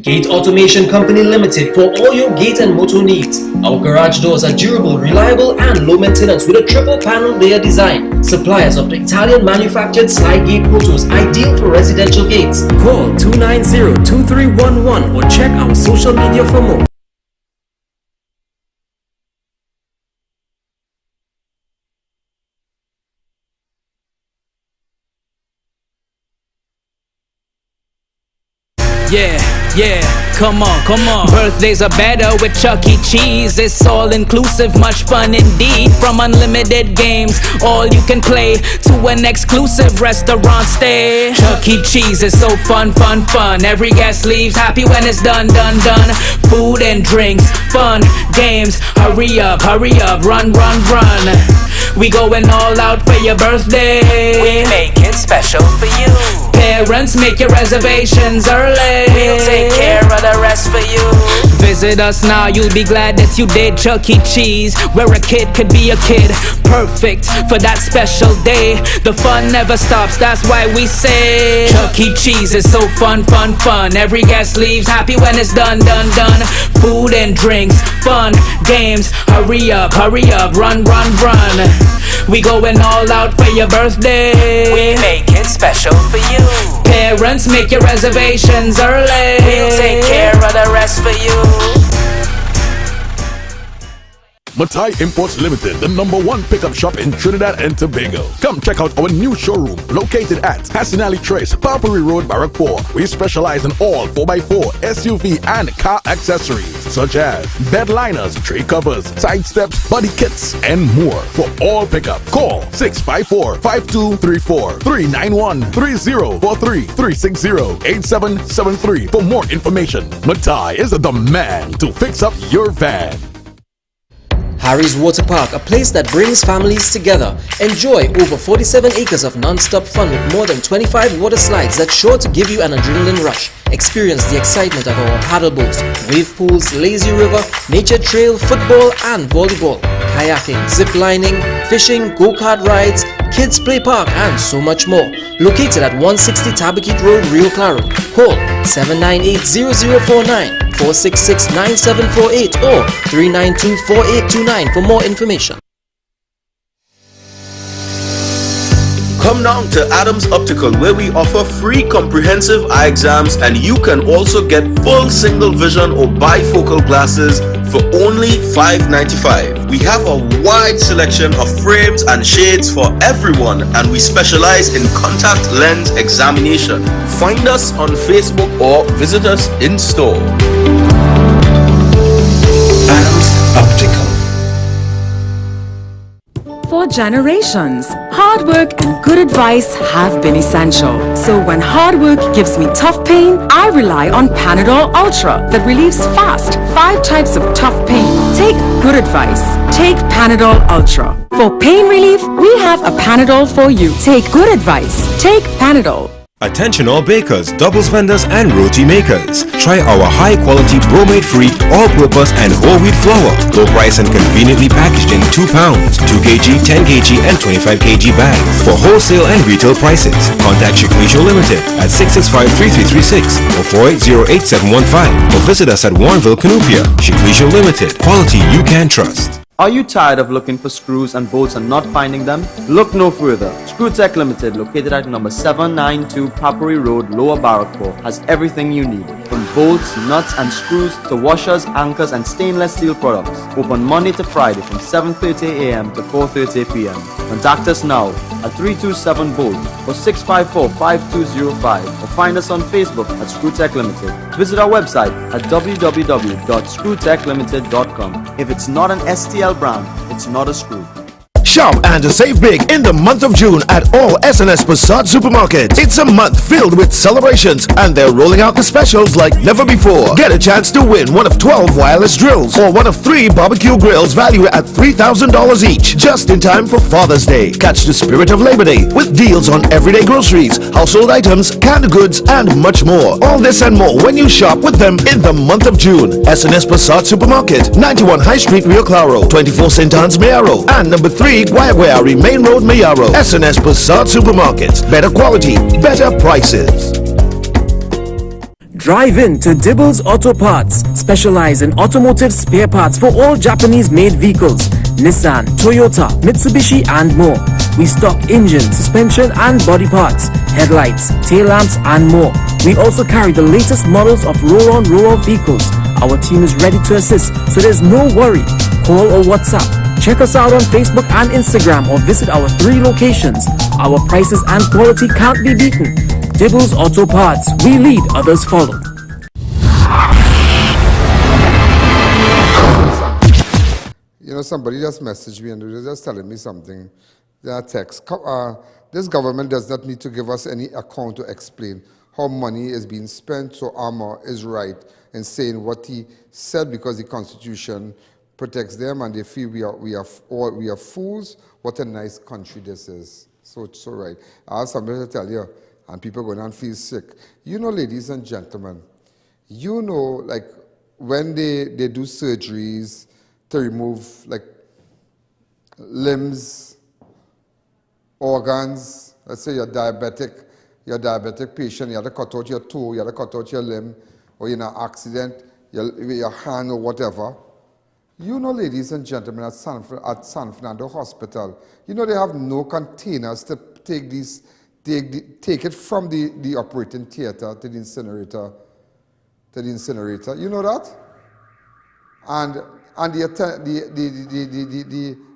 Gate Automation Company Limited for all your gate and motor needs. Our garage doors are durable, reliable and low maintenance with a triple panel layer design. Suppliers of the Italian manufactured slide gate motors ideal for residential gates. Call 290-2311 or check our social media for more. Yeah, come on. Birthdays are better with Chuck E. Cheese. It's all inclusive, much fun indeed. From unlimited games, all you can play, to an exclusive restaurant stay. Chuck E. Cheese is so fun. Every guest leaves happy when it's done. Food and drinks, fun, games. Hurry up, run. We going all out for your birthday. We make it special for you. Parents, make your reservations early. We'll take care of the rest for you. Visit us now, you'll be glad that you did. Chuck E. Cheese, where a kid could be a kid. Perfect for that special day. The fun never stops, that's why we say Chuck E. Cheese is so fun. Every guest leaves happy when it's done. Food and drinks, fun, games. Hurry up, run. We going all out for your birthday. We make it special for you. Parents, make your reservations early. We'll take care of the rest for you. Matai Imports Limited, the #1 pickup shop in Trinidad and Tobago. Come check out our new showroom located at Hassanali Trace, Parbury Road, Barrackpore. We specialize in all 4x4, SUV and car accessories such as bed liners, tray covers, side steps, body kits and more. For all pickup, call 654-5234, 391-3043, 360-8773 for more information. Matai is the man to fix up your van. Harry's Water Park, a place that brings families together. Enjoy over 47 acres of non-stop fun with more than 25 water slides that's sure to give you an adrenaline rush. Experience the excitement of our paddle boats, wave pools, lazy river, nature trail, football and volleyball, kayaking, zip lining, fishing, go-kart rides, kids play park and so much more. Located at 160 Tabakit Road, Rio Claro. Call 798-0049, 466-9748 or 392-4829 for more information. Come down to Adams Optical, where we offer free comprehensive eye exams, and you can also get full single vision or bifocal glasses for only $5.95. We have a wide selection of frames and shades for everyone, and we specialize in contact lens examination. Find us on Facebook or visit us in store. Adams Optical. For generations, hard work and good advice have been essential. So when hard work gives me tough pain, I rely on Panadol Ultra that relieves fast 5 types of tough pain. Take good advice. Take Panadol Ultra. For pain relief, we have a Panadol for you. Take good advice. Take Panadol. Attention all bakers, doubles vendors and roti makers. Try our high quality bromate-free, all-purpose and whole wheat flour. Low price and conveniently packaged in 2 pounds, 2 kg, 10 kg and 25 kg bags. For wholesale and retail prices, contact Shikrisho Limited at 665-3336 or 480-8715 or visit us at Warrenville, Canupia. Shikrisho Limited, quality you can trust. Are you tired of looking for screws and bolts and not finding them? Look no further. Screwtech Limited, located at number 792 Papuri Road, Lower Barrackpore, has everything you need. From bolts, nuts and screws to washers, anchors and stainless steel products. Open Monday to Friday from 7:30 a.m. to 4:30 p.m. Contact us now at 327-BOLT or 654-5205 or find us on Facebook at Screwtech Limited. Visit our website at www.screwtechlimited.com. If it's not an STL brand, it's not a screw. Shop and save big in the month of June at all SNS Passat supermarkets. It's a month filled with celebrations, and they're rolling out the specials like never before. Get a chance to win one of 12 wireless drills or one of 3 barbecue grills valued at $3,000 each, just in time for Father's Day. Catch the spirit of Labor Day with deals on everyday groceries, household items, canned goods, and much more. All this and more when you shop with them in the month of June. SNS Passat Supermarket, 91 High Street, Rio Claro, 24 St. Anne's, Mayaro, and number 3 Guayaguayari Main Road, Mayaro. SNS Passat Supermarkets. Better quality, better prices. Drive in to Dibbles Auto Parts, specialize in automotive spare parts for all Japanese-made vehicles, Nissan, Toyota, Mitsubishi and more. We stock engine, suspension and body parts, headlights, tail lamps and more. We also carry the latest models of roll-on, roll-off vehicles. Our team is ready to assist, so there's no worry. Call or WhatsApp. Check us out on Facebook and Instagram or visit our 3 locations. Our prices and quality can't be beaten. Dibbles Auto Parts. We lead, others follow. You know, somebody just messaged me and they were just telling me something. Their text. This government does not need to give us any account to explain how money is being spent, so Armour is right in saying what he said because the Constitution protects them and they feel we are fools. What a nice country this is. So right. I have something to tell you, and people go down and feel sick. You know, ladies and gentlemen, you know, like when they do surgeries to remove like limbs, organs, let's say you're a diabetic patient, you have to cut out your toe, you have to cut out your limb, or you're in an accident, your hand or whatever. You know, ladies and gentlemen, at San Fernando Hospital, you know they have no containers to take it from the operating theater to the incinerator. You know that? And the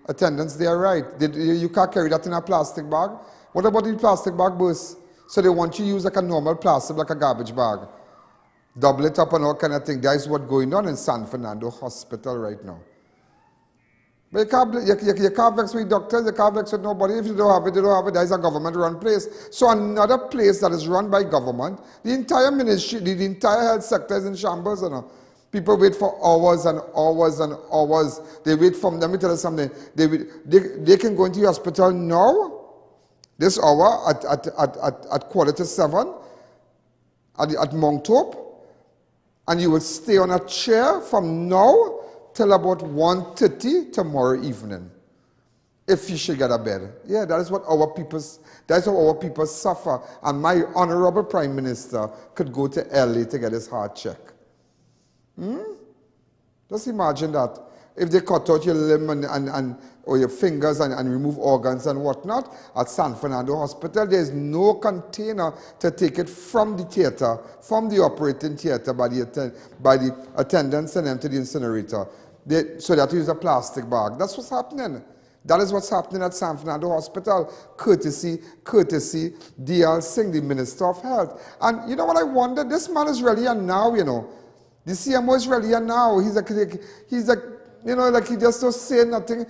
attendants, they are right. You can't carry that in a plastic bag. What about the plastic bag burst? So they want you to use like a normal plastic, like a garbage bag. Double it up and all kind of thing. That is what's going on in San Fernando Hospital right now. But you can't vex with doctors, you can't vex with nobody. If you don't have it, they don't have it. That is a government-run place. So another place that is run by government, the entire ministry, the entire health sector is in shambles. You know. People wait for hours and hours and hours. They wait from, let me tell you something, they can go into the hospital now, this hour at 7:15 at Monkeypox, and you will stay on a chair from now till about 1:30 tomorrow evening, if you should get a bed. Yeah, that's how our people suffer. And my honorable Prime Minister could go to LA to get his heart checked. Just imagine that. If they cut out your limb or your fingers and remove organs and whatnot, at San Fernando Hospital, there is no container to take it from the theater, from the operating theater by the attendants and them to the incinerator. So they have to use a plastic bag. That's what's happening. That is what's happening at San Fernando Hospital, courtesy D.L. Singh, the Minister of Health. And you know what I wonder? This man is really a now, you know. The CMO is really a now. He's like, you know, like he just don't say nothing.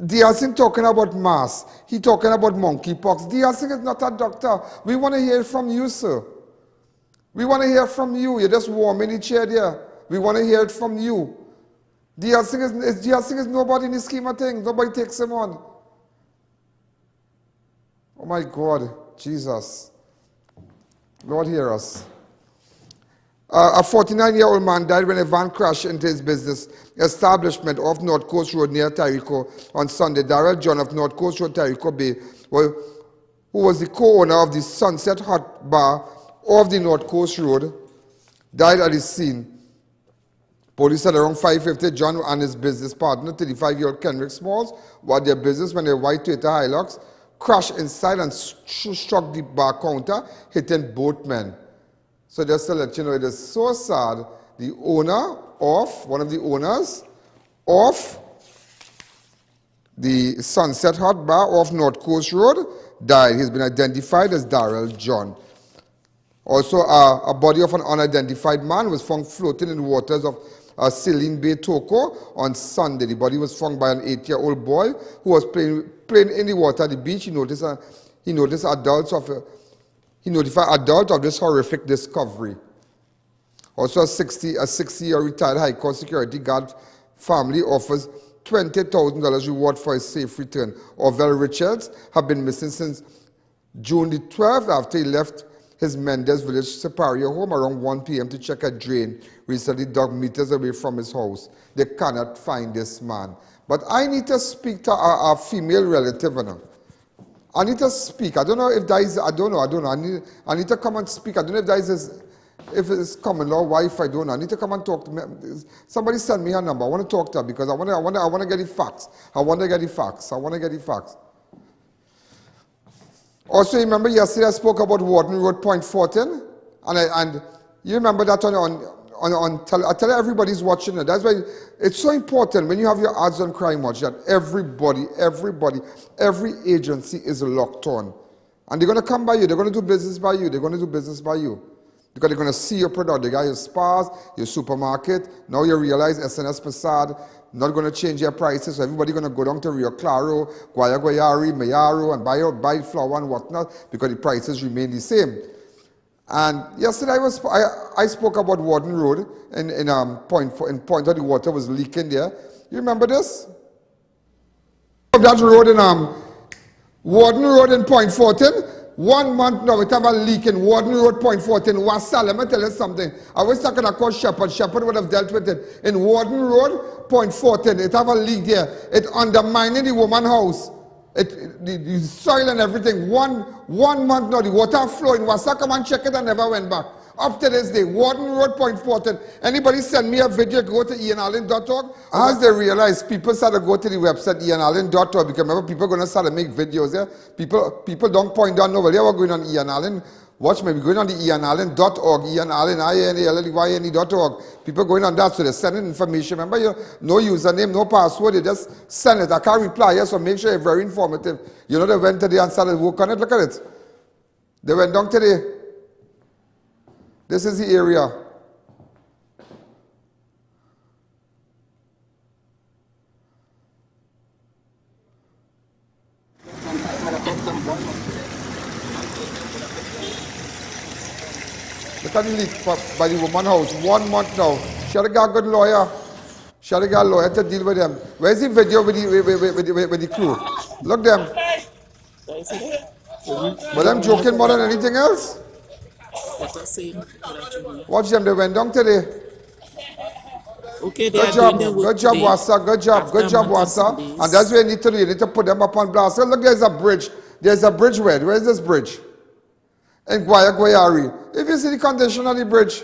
D.L. Singh talking about mass. He talking about monkeypox. D.L. Singh is not a doctor. We want to hear from you, sir. We want to hear from you. You're just warming the chair there. We want to hear it from you. D.L. Singh is nobody in the scheme of things. Nobody takes him on. Oh my God, Jesus. Lord, hear us. A 49-year-old man died when a van crashed into his business establishment off North Coast Road near Tarico on Sunday. Darrell John of North Coast Road, Tarico Bay, who was the co-owner of the Sunset Hot Bar off the North Coast Road, died at the scene. Police said around 5:50, John and his business partner, 35-year-old Kenrick Smalls, were at their business when a white Toyota Hilux crashed inside and struck the bar counter, hitting both men. So just to let you know, it is so sad. The owner of, one of the owners of the Sunset Hot Bar off North Coast Road died. He's been identified as Darrell John. Also, a body of an unidentified man was found floating in the waters of Celine Bay, Toco on Sunday. The body was found by an 8-year-old boy who was playing in the water at the beach. He notified adults of this horrific discovery. Also, a 60-year retired High Court security guard family offers $20,000 reward for his safe return. Orville Richards have been missing since June the 12th after he left his Mendez Village Superior home around 1 p.m. to check a drain recently dug meters away from his house. They cannot find this man. But I need to speak to a female relative. I need to speak. I don't know if that is, I don't know. I need to come and speak. I don't know if that is if it's common law, wife, I don't know. I need to come and talk to me. Somebody send me her number. I want to talk to her because I want to get the facts. I want to get the facts. Also, remember yesterday I spoke about Warden Road, Point Fortin, and you remember that I tell everybody's watching it. That's why it's so important when you have your ads on Crime Watch that every agency is locked on. And they're going to come by you. They're going to do business by you. Because they're going to see your product. They got your spas, your supermarket. Now you realize SNS Passad not going to change their prices. So everybody's going to go down to Rio Claro, Guayaguayari, Mayaro, and buy flour and whatnot because the prices remain the same. And yesterday I spoke about Warden Road in Point where the water was leaking there. You remember this? That road in Warden Road in Point Fortin. 1 month now, it have a leak in Warden Road, Point Fortin, Wasal. Let me tell you something. I was talking about Shepherd. Shepherd would have dealt with it. In Warden Road, Point Fortin, it have a leak there. It undermining the woman's house. The soil and everything. One month now, the water flowing. Wasa come and check it and never went back. Up to this day, Warden Road, Point Fortin. Anybody send me a video, go to IANallen.org. As they realize, people started to go to the website IANallen.org because remember, people are going to start to make videos there. People don't point out, no, well, they were going on IAN Allen. Watch me, going on the IANallen.org, IAN Allen, IANALLEYN.org. People going on that, so they're sending information. Remember, no username, no password, they just send it. I can't reply, yes, so make sure you're very informative. You know, they went today and started work on it. Look at it. They went down today. This is the area. Look at the leak by the woman's house. 1 month now. She had got a good lawyer. She had got a lawyer to deal with them. Where's the video with the crew? Look them. Were them joking more than anything else? Watch them, they went down today. Okay, good job, Wasa. Good job, Wasa. And that's what you need to do. You need to put them up on blast. So look, there's a bridge. There's a bridge where? Where's this bridge? In Guayaguayari. If you see the condition of the bridge.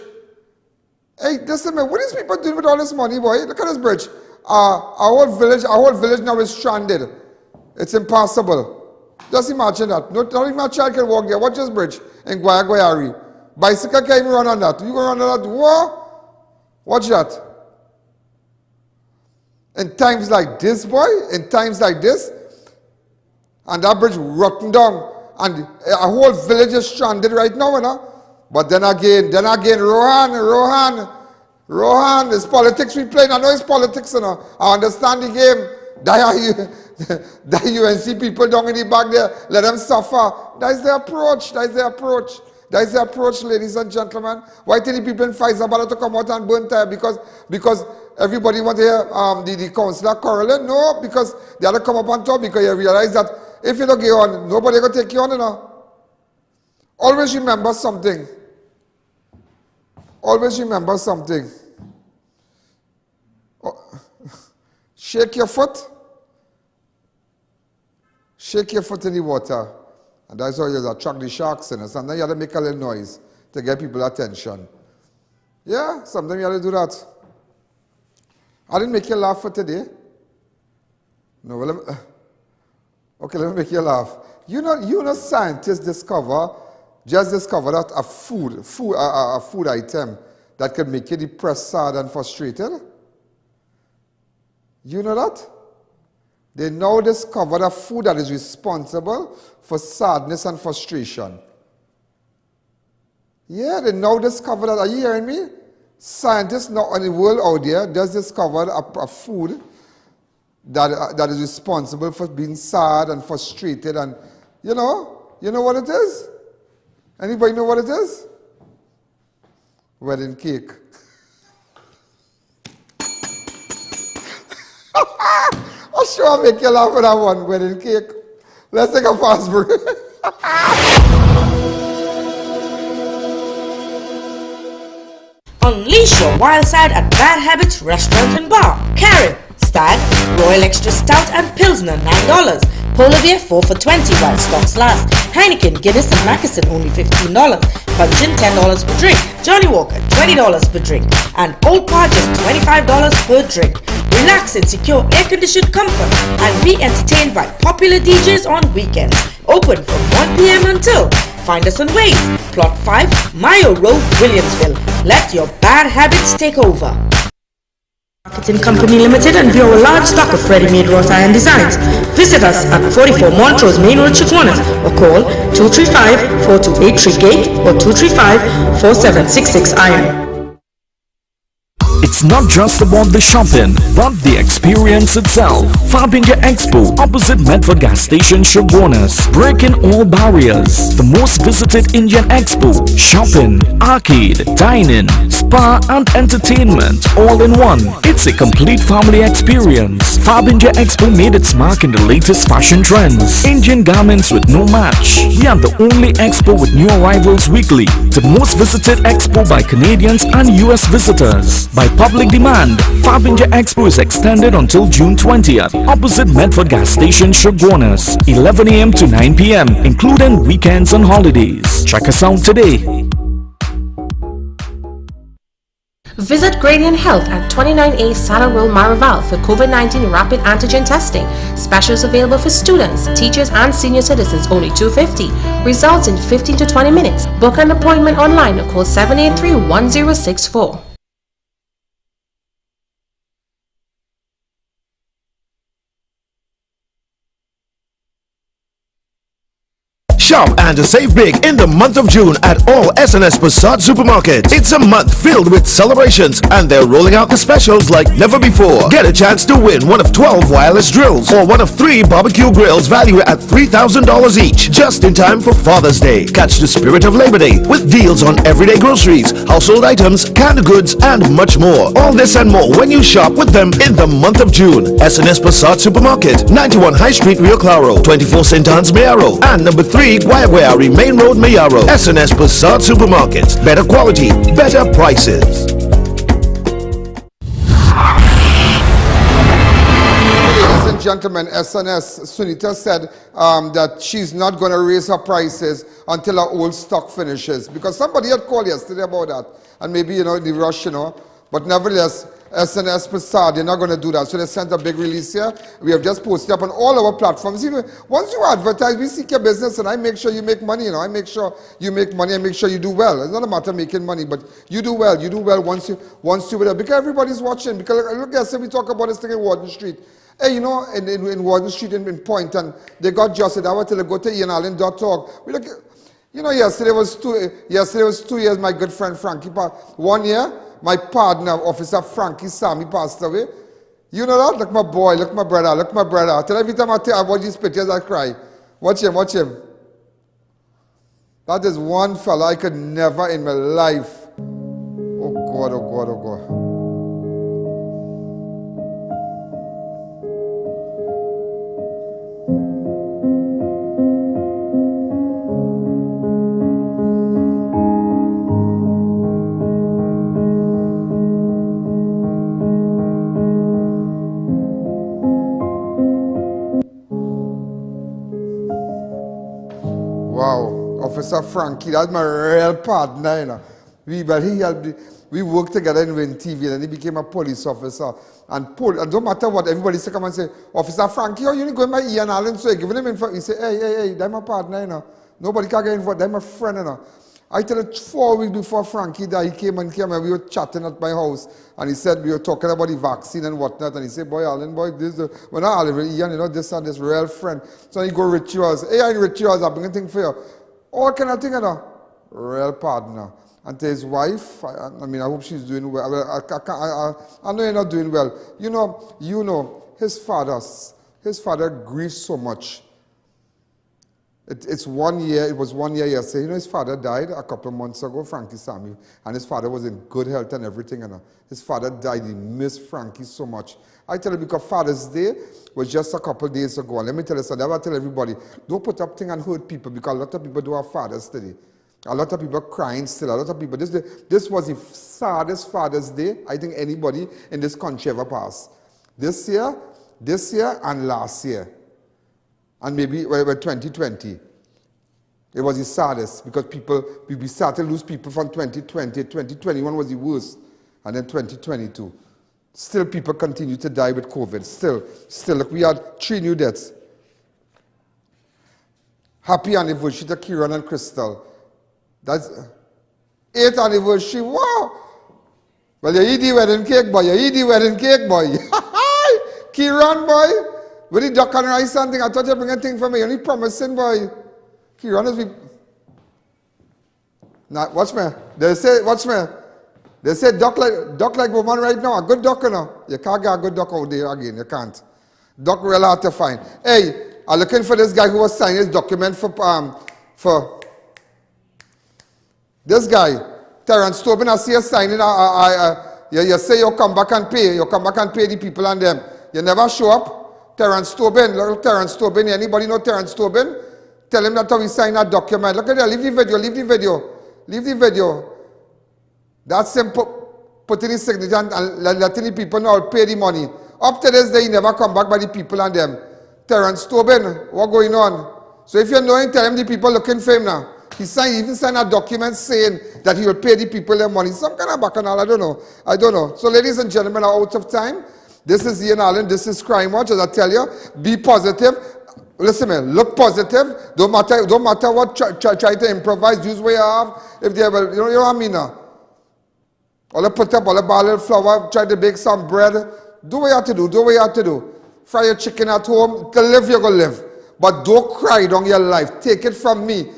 Hey, listen, man, what is people doing with all this money, boy? Look at this bridge. Our whole village now is stranded. It's impossible. Just imagine that. Not even a child can walk there. Watch this bridge in Guayaguayari. Bicycle can't even run on that. You can run on that. What? Watch that. In times like this, boy, in times like this, and that bridge rotten down, and a whole village is stranded right now, you know? But then again, Rohan, it's politics we play. I know it's politics, you know. I understand the game. The UNC people down in the back there, let them suffer. That's the approach. That's the approach, ladies and gentlemen. Why did the people in Pfizer to come out and burn tire? Because everybody want to hear the councillor quarreling? No, because they had to come up on top because you realize that if you don't get on, nobody going to take you on, you know. Always remember something. Shake your foot. Shake your foot in the water. And that's how you attract the sharks in it. Sometimes you have to make a little noise to get people's attention. Yeah, sometimes you have to do that. I didn't make you laugh for today. No, well, okay, let me make you laugh. You know scientists just discover that a food item that can make you depressed, sad, and frustrated. You know that? They now discovered a food that is responsible for sadness and frustration. Yeah, they now discovered that. Are you hearing me? Scientists now in the world out there just discovered a food that is responsible for being sad and frustrated. And you know what it is? Anybody know what it is? Wedding cake. I'll sure I'll make you laugh with that one, wedding cake. Let's take a fast break. Unleash your wild side at Bad Habits Restaurant and Bar. Karen, Stag, Royal Extra Stout and Pilsner $9. Polar Bear 4 for $20 while stocks last. Heineken, Guinness and Mackeson only $15. Puncheon $10 per drink. Johnny Walker $20 per drink. And Old Par just $25 per drink. Relax in secure air-conditioned comfort and be entertained by popular DJs on weekends. Open from 1 p.m. until. Find us on Waze, Plot 5, Mayo Road, Williamsville. Let your bad habits take over. Marketing Company Limited and view a large stock of ready-made wrought iron designs. Visit us at 44 Montrose Main Road, Chaguanas, or call 235-4283 Gate or 235-4766 Iron. It's not just about the shopping, but the experience itself. Fab India Expo, opposite Medford Gas Station, Chaguanas, breaking all barriers. The most visited Indian Expo. Shopping, arcade, dining, spa and entertainment all in one. It's a complete family experience. Fab India Expo made its mark in the latest fashion trends. Indian garments with no match. We are the only expo with new arrivals weekly. The most visited expo by Canadians and US visitors. By public demand, Fab India Expo is extended until June 20th, opposite Medford Gas Station, Chaguanas, 11 a.m. to 9 p.m., including weekends and holidays. Check us out today. Visit Gradient Health at 29A Saddle Road, Maraval for COVID-19 rapid antigen testing. Specials available for students, teachers and senior citizens, only $250. Results in 15 to 20 minutes. Book an appointment online or call 783-1064. Shop and save big in the month of June at all SNS Passat supermarkets. It's a month filled with celebrations and they're rolling out the specials like never before. Get a chance to win one of 12 wireless drills or one of 3 barbecue grills valued at $3,000 each, just in time for Father's Day. Catch the spirit of Labor Day with deals on everyday groceries, household items, canned goods and much more. All this and more when you shop with them in the month of June. SNS Passat Supermarket, 91 High Street, Rio Claro, 24 St. Anne's, Mayaro, and number 3 Guayawari Main Road, Mayaro. SNS Passat Supermarkets. Better quality, better prices. Ladies and gentlemen, SNS Sunita said that she's not going to raise her prices until her old stock finishes, because somebody had called yesterday about that, and maybe, the rush, but nevertheless, SNS Passat, they're not going to do that. So they sent a big release here. We have just posted up on all our platforms. Once you advertise, we seek your business, and I make sure you make money. I make sure you make money. I make sure you do well. It's not a matter of making money, but you do well. You do well once you because everybody's watching. Because look, yesterday we talk about this thing in Warden Street. Hey, in Warden Street in Point, and they got justice. I want to go to IAN.org. We look, yesterday was 2 years. My good friend Frankie, 1 year. My partner, Officer Frankie Sammy, passed away. You know that? Look my boy, look my brother. Till every time I watch these pictures, I cry. Watch him. That is one fella I could never in my life. Oh God. Officer Frankie, that's my real partner, We worked together in Win TV, and then he became a police officer. And don't matter what, everybody say, come and say, Officer Frankie, you need to go in my I.A.N. Allen, so giving him info. He say, hey, that's my partner, Nobody can get involved, that's my friend, I tell you, 4 weeks before Frankie died, he came and we were chatting at my house, and he said, we were talking about the vaccine and whatnot, and he said, boy, Allen, we're not Allen, Ian, this and this real friend. So he go rituals. Hey, I rituals, I bring a thing for you. All kind of thing, real partner. And to his wife, I hope she's doing well. I know you're not doing well. His father grieved so much. It was 1 year yesterday. His father died a couple of months ago, Frankie Sammy, and his father was in good health and everything. His father died. He missed Frankie so much. I tell you, because Father's Day was just a couple of days ago. And let me tell you something. I tell everybody, don't put up things and hurt people, because a lot of people do have fathers today. A lot of people are crying still. A lot of people. This was the saddest Father's Day I think anybody in this country ever passed. This year, and last year. And maybe by 2020, it was the saddest because we started to lose people from 2020. 2021 was the worst. And then 2022. Still people continue to die with COVID. Still, look, we had 3 new deaths. Happy anniversary to Kieran and Crystal. That's 8th anniversary. Wow! Well, you eat the wedding cake, boy. Kieran, boy. With the duck and rice and thing. I thought you bring a thing for me. You only promising, boy. Kieran is... Now, watch me. They say duck like woman right now. A good duck, you know. You can't get a good duck out there again. You can't. Duck real hard to find. Hey, I'm looking for this guy who was signing his document for this guy, Terrence Tobin. I see you signing. You say you come back and pay. You come back and pay the people and them. You never show up. Terrence Tobin, little Terrence Tobin. Anybody know Terrence Tobin? Tell him that how we sign that document. Look at that. Leave the video. That's him putting his signature and letting the people know I'll pay the money. Up to this day, he never come back by the people and them. Terrence Tobin, what going on? So if you know him, tell him the people looking for him now. He even signed a document saying that he will pay the people their money. Some kind of bacchanal, I don't know. So ladies and gentlemen, are out of time. This is I.A.N. This is Crime Watch. As I tell you, be positive. Listen, man, look positive. Don't matter what, try to improvise, use what you have. If they will, you know what I mean now? Or put up all the ball of flour, try to bake some bread. Do what you have to do. Fry your chicken at home. To live, you're going to live. But don't cry down your life. Take it from me.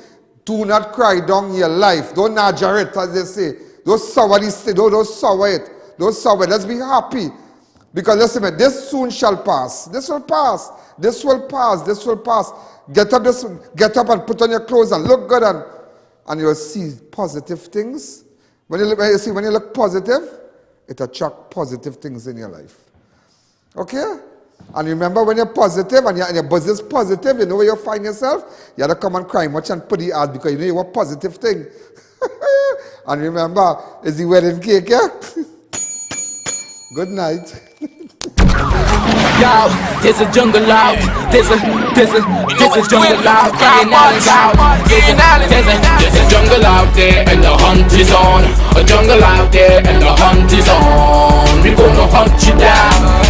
Do not cry down your life. Don't nudger it, as they say. Don't sour it. Don't sour it. Let's be happy. Because listen, man, this soon shall pass. This will pass. Get up and put on your clothes and look good and you will see positive things. When you look positive, it attracts positive things in your life. Okay? And remember, when you're positive and your business is positive, you know where you find yourself? You have to come and Crime Watch and put the ad because you know you're a positive thing. And remember, it's the wedding cake, yeah? Good night. Yo, there's a jungle out. There's a jungle out. There's a jungle out there and the hunt is on. A jungle out there and the hunt is on. We're gonna hunt you down.